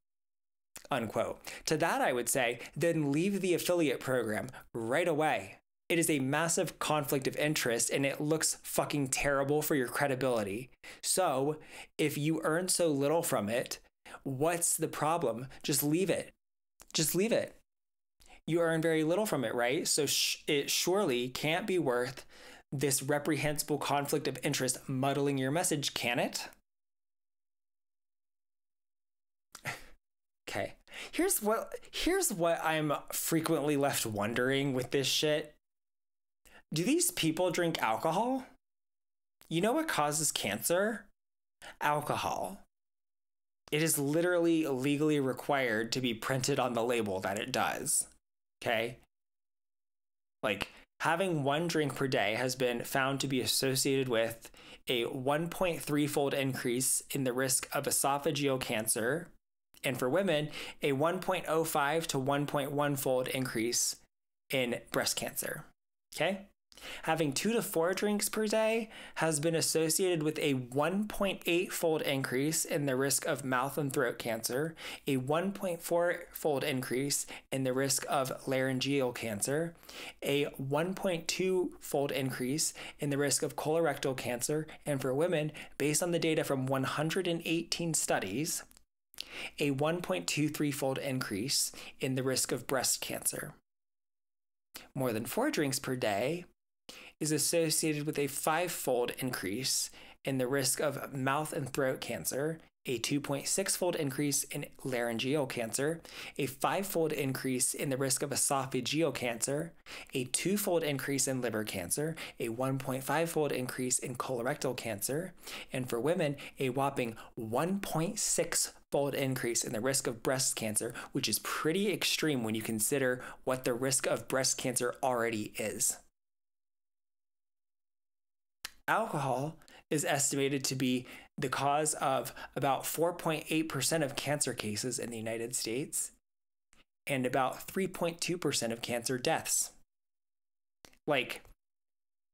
unquote. To that I would say, then leave the affiliate program right away. It is a massive conflict of interest and it looks fucking terrible for your credibility. So if you earn so little from it, what's the problem? Just leave it. Just leave it. You earn very little from it, right? So it surely can't be worth this reprehensible conflict of interest muddling your message, can it? Okay. Here's what I'm frequently left wondering with this shit. Do these people drink alcohol? You know what causes cancer? Alcohol. It is literally legally required to be printed on the label that it does. Okay? Like, having one drink per day has been found to be associated with a 1.3-fold increase in the risk of esophageal cancer, and for women, a 1.05 to 1.1-fold increase in breast cancer. Okay? Having 2 to 4 drinks per day has been associated with a 1.8-fold increase in the risk of mouth and throat cancer, a 1.4-fold increase in the risk of laryngeal cancer, a 1.2-fold increase in the risk of colorectal cancer, and for women, based on the data from 118 studies, a 1.23-fold increase in the risk of breast cancer. More than 4 drinks per day is associated with a 5-fold increase in the risk of mouth and throat cancer, a 2.6-fold increase in laryngeal cancer, a 5-fold increase in the risk of esophageal cancer, a 2-fold increase in liver cancer, a 1.5-fold increase in colorectal cancer, and for women, a whopping 1.6-fold increase in the risk of breast cancer, which is pretty extreme when you consider what the risk of breast cancer already is. Alcohol is estimated to be the cause of about 4.8% of cancer cases in the United States and about 3.2% of cancer deaths. Like,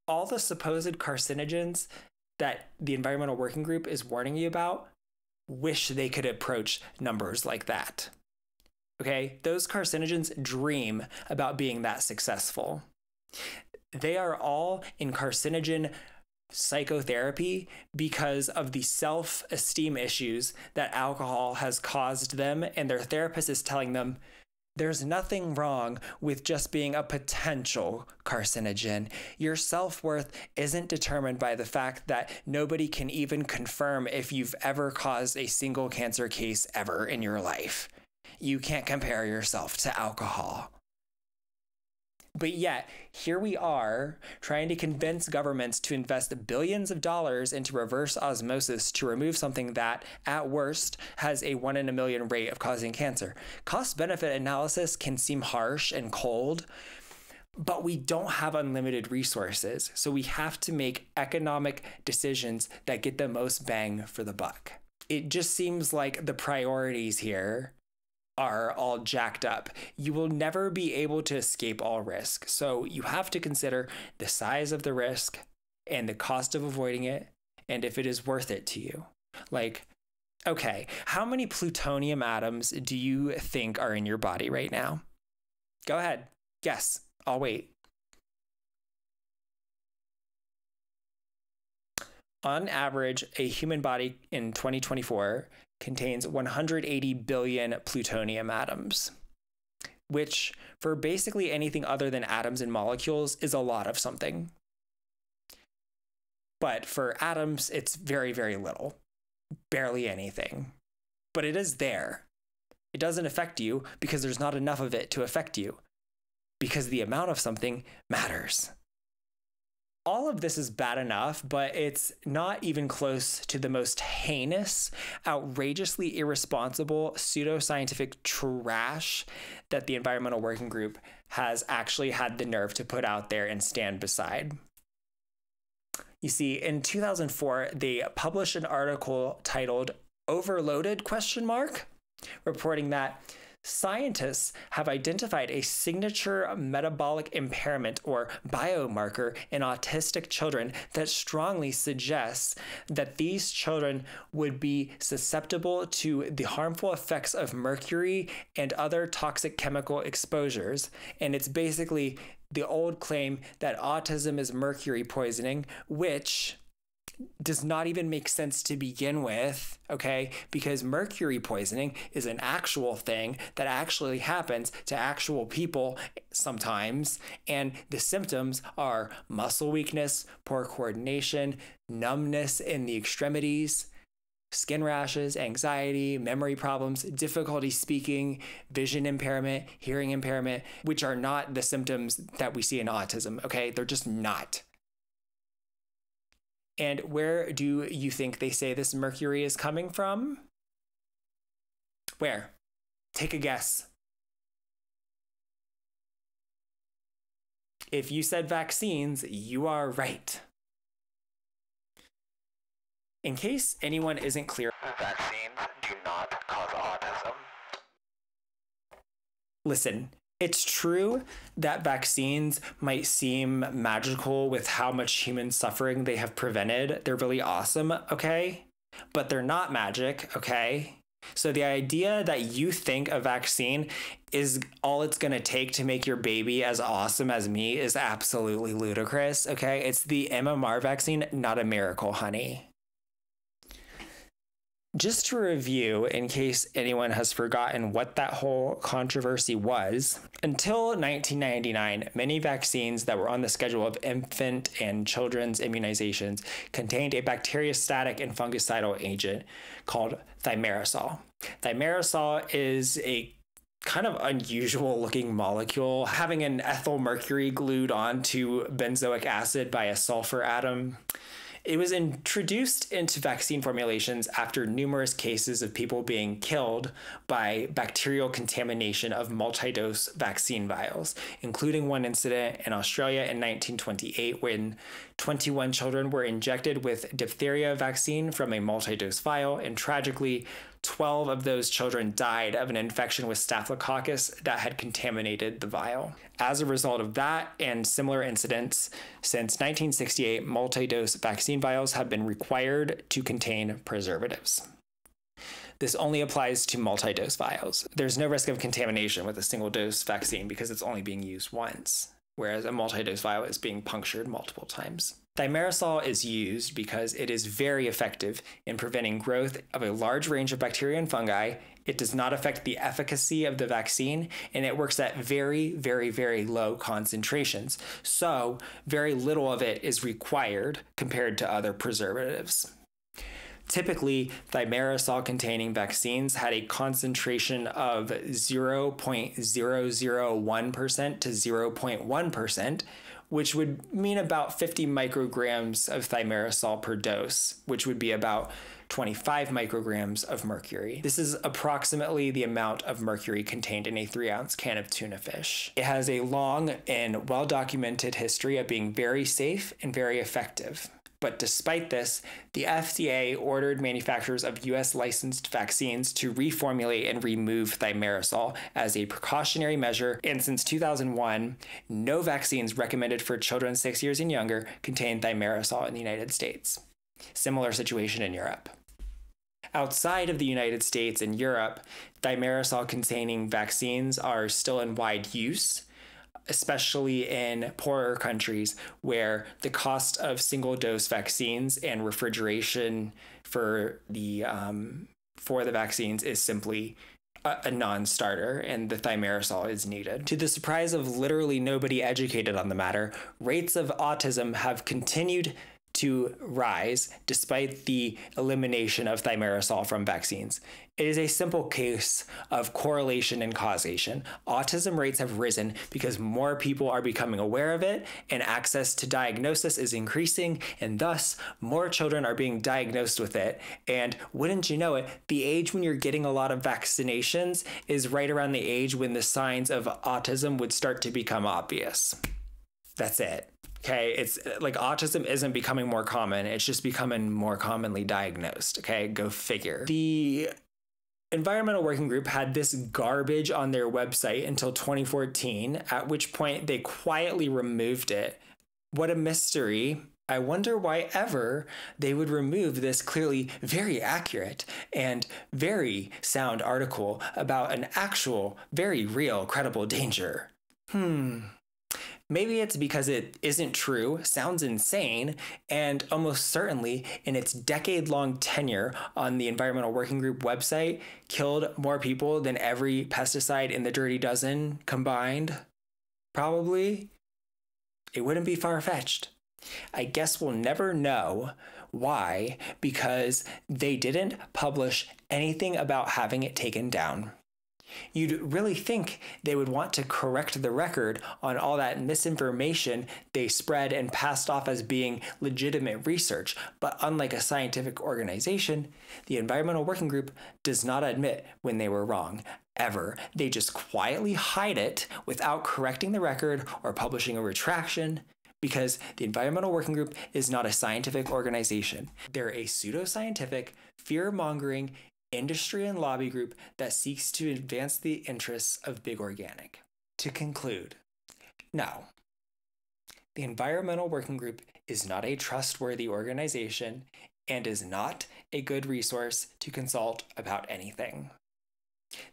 all the supposed carcinogens that the Environmental Working Group is warning you about, wish they could approach numbers like that. Okay? Those carcinogens dream about being that successful. They are all in carcinogen psychotherapy because of the self-esteem issues that alcohol has caused them, and their therapist is telling them there's nothing wrong with just being a potential carcinogen. Your self-worth isn't determined by the fact that nobody can even confirm if you've ever caused a single cancer case ever in your life. You can't compare yourself to alcohol. But yet, here we are trying to convince governments to invest billions of dollars into reverse osmosis to remove something that, at worst, has a 1 in a million rate of causing cancer. Cost-benefit analysis can seem harsh and cold, but we don't have unlimited resources, so we have to make economic decisions that get the most bang for the buck. It just seems like the priorities here are all jacked up. You will never be able to escape all risk. So you have to consider the size of the risk and the cost of avoiding it and if it is worth it to you. Like, okay, how many plutonium atoms do you think are in your body right now? Go ahead. Guess. I'll wait. On average, a human body in 2024 contains 180 billion plutonium atoms, which for basically anything other than atoms and molecules is a lot of something. But for atoms, it's very, very little, barely anything. But it is there. It doesn't affect you because there's not enough of it to affect you, because the amount of something matters. All of this is bad enough, but it's not even close to the most heinous, outrageously irresponsible, pseudoscientific trash that the Environmental Working Group has actually had the nerve to put out there and stand beside. You see, in 2004, they published an article titled Overloaded question mark, reporting that scientists have identified a signature metabolic impairment or biomarker in autistic children that strongly suggests that these children would be susceptible to the harmful effects of mercury and other toxic chemical exposures. And it's basically the old claim that autism is mercury poisoning, which does not even make sense to begin with, okay? Because mercury poisoning is an actual thing that actually happens to actual people sometimes, and the symptoms are muscle weakness, poor coordination, numbness in the extremities, skin rashes, anxiety, memory problems, difficulty speaking, vision impairment, hearing impairment, which are not the symptoms that we see in autism, okay? They're just not. And where do you think they say this mercury is coming from? Where? Take a guess. If you said vaccines, you are right. In case anyone isn't clear, vaccines do not cause autism. Listen, it's true that vaccines might seem magical with how much human suffering they have prevented. They're really awesome, okay? But they're not magic, okay? So the idea that you think a vaccine is all it's going to take to make your baby as awesome as me is absolutely ludicrous, okay? It's the MMR vaccine, not a miracle, honey. Just to review, in case anyone has forgotten what that whole controversy was, until 1999, many vaccines that were on the schedule of infant and children's immunizations contained a bacteriostatic and fungicidal agent called thimerosal. Thimerosal is a kind of unusual looking molecule, having an ethyl mercury glued onto benzoic acid by a sulfur atom. It was introduced into vaccine formulations after numerous cases of people being killed by bacterial contamination of multi-dose vaccine vials, including one incident in Australia in 1928 when 21 children were injected with diphtheria vaccine from a multi-dose vial, and tragically, 12 of those children died of an infection with Staphylococcus that had contaminated the vial. As a result of that and similar incidents, since 1968, multi-dose vaccine vials have been required to contain preservatives. This only applies to multi-dose vials. There's no risk of contamination with a single-dose vaccine because it's only being used once, whereas a multi-dose vial is being punctured multiple times. Thimerosal is used because it is very effective in preventing growth of a large range of bacteria and fungi. It does not affect the efficacy of the vaccine, and it works at very, very, very low concentrations. So very little of it is required compared to other preservatives. Typically, thimerosal-containing vaccines had a concentration of 0.001% to 0.1%, which would mean about 50 micrograms of thimerosal per dose, which would be about 25 micrograms of mercury. This is approximately the amount of mercury contained in a 3-ounce can of tuna fish. It has a long and well-documented history of being very safe and very effective. But despite this, the FDA ordered manufacturers of US licensed vaccines to reformulate and remove thimerosal as a precautionary measure, and since 2001, no vaccines recommended for children 6 years and younger contain thimerosal in the United States. Similar situation in Europe. Outside of the United States and Europe, thimerosal-containing vaccines are still in wide use, especially in poorer countries where the cost of single-dose vaccines and refrigeration for the vaccines is simply a non-starter, and the thimerosal is needed. To the surprise of literally nobody educated on the matter, rates of autism have continued to rise despite the elimination of thimerosal from vaccines. It is a simple case of correlation and causation. Autism rates have risen because more people are becoming aware of it, and access to diagnosis is increasing, and thus more children are being diagnosed with it. And wouldn't you know it, the age when you're getting a lot of vaccinations is right around the age when the signs of autism would start to become obvious. That's it. Okay, it's like autism isn't becoming more common, it's just becoming more commonly diagnosed. Okay, go figure. The Environmental Working Group had this garbage on their website until 2014, at which point they quietly removed it. What a mystery. I wonder why ever they would remove this clearly very accurate and very sound article about an actual, very real, credible danger. Maybe it's because it isn't true, sounds insane, and almost certainly in its decade-long tenure on the Environmental Working Group website, killed more people than every pesticide in the Dirty Dozen combined. Probably. It wouldn't be far-fetched. I guess we'll never know why, because they didn't publish anything about having it taken down. You'd really think they would want to correct the record on all that misinformation they spread and passed off as being legitimate research, but unlike a scientific organization, the Environmental Working Group does not admit when they were wrong, ever. They just quietly hide it without correcting the record or publishing a retraction, because the Environmental Working Group is not a scientific organization. They're a pseudoscientific, fear-mongering, industry and lobby group that seeks to advance the interests of big organic. To conclude, no, the Environmental Working Group is not a trustworthy organization and is not a good resource to consult about anything.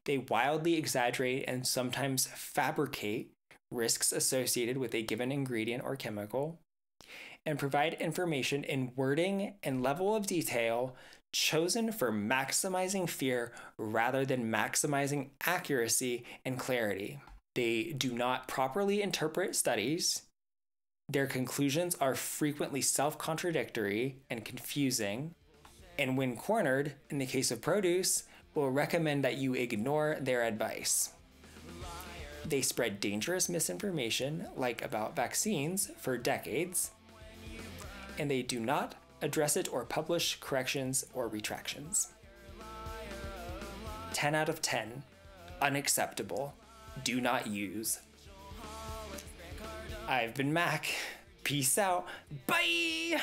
They wildly exaggerate and sometimes fabricate risks associated with a given ingredient or chemical, and provide information in wording and level of detail chosen for maximizing fear rather than maximizing accuracy and clarity. They do not properly interpret studies. Their conclusions are frequently self-contradictory and confusing, and when cornered, in the case of produce, will recommend that you ignore their advice. They spread dangerous misinformation, like about vaccines, for decades, and they do not address it or publish corrections or retractions. 10 out of 10. Unacceptable. Do not use. I've been Mac. Peace out. Bye!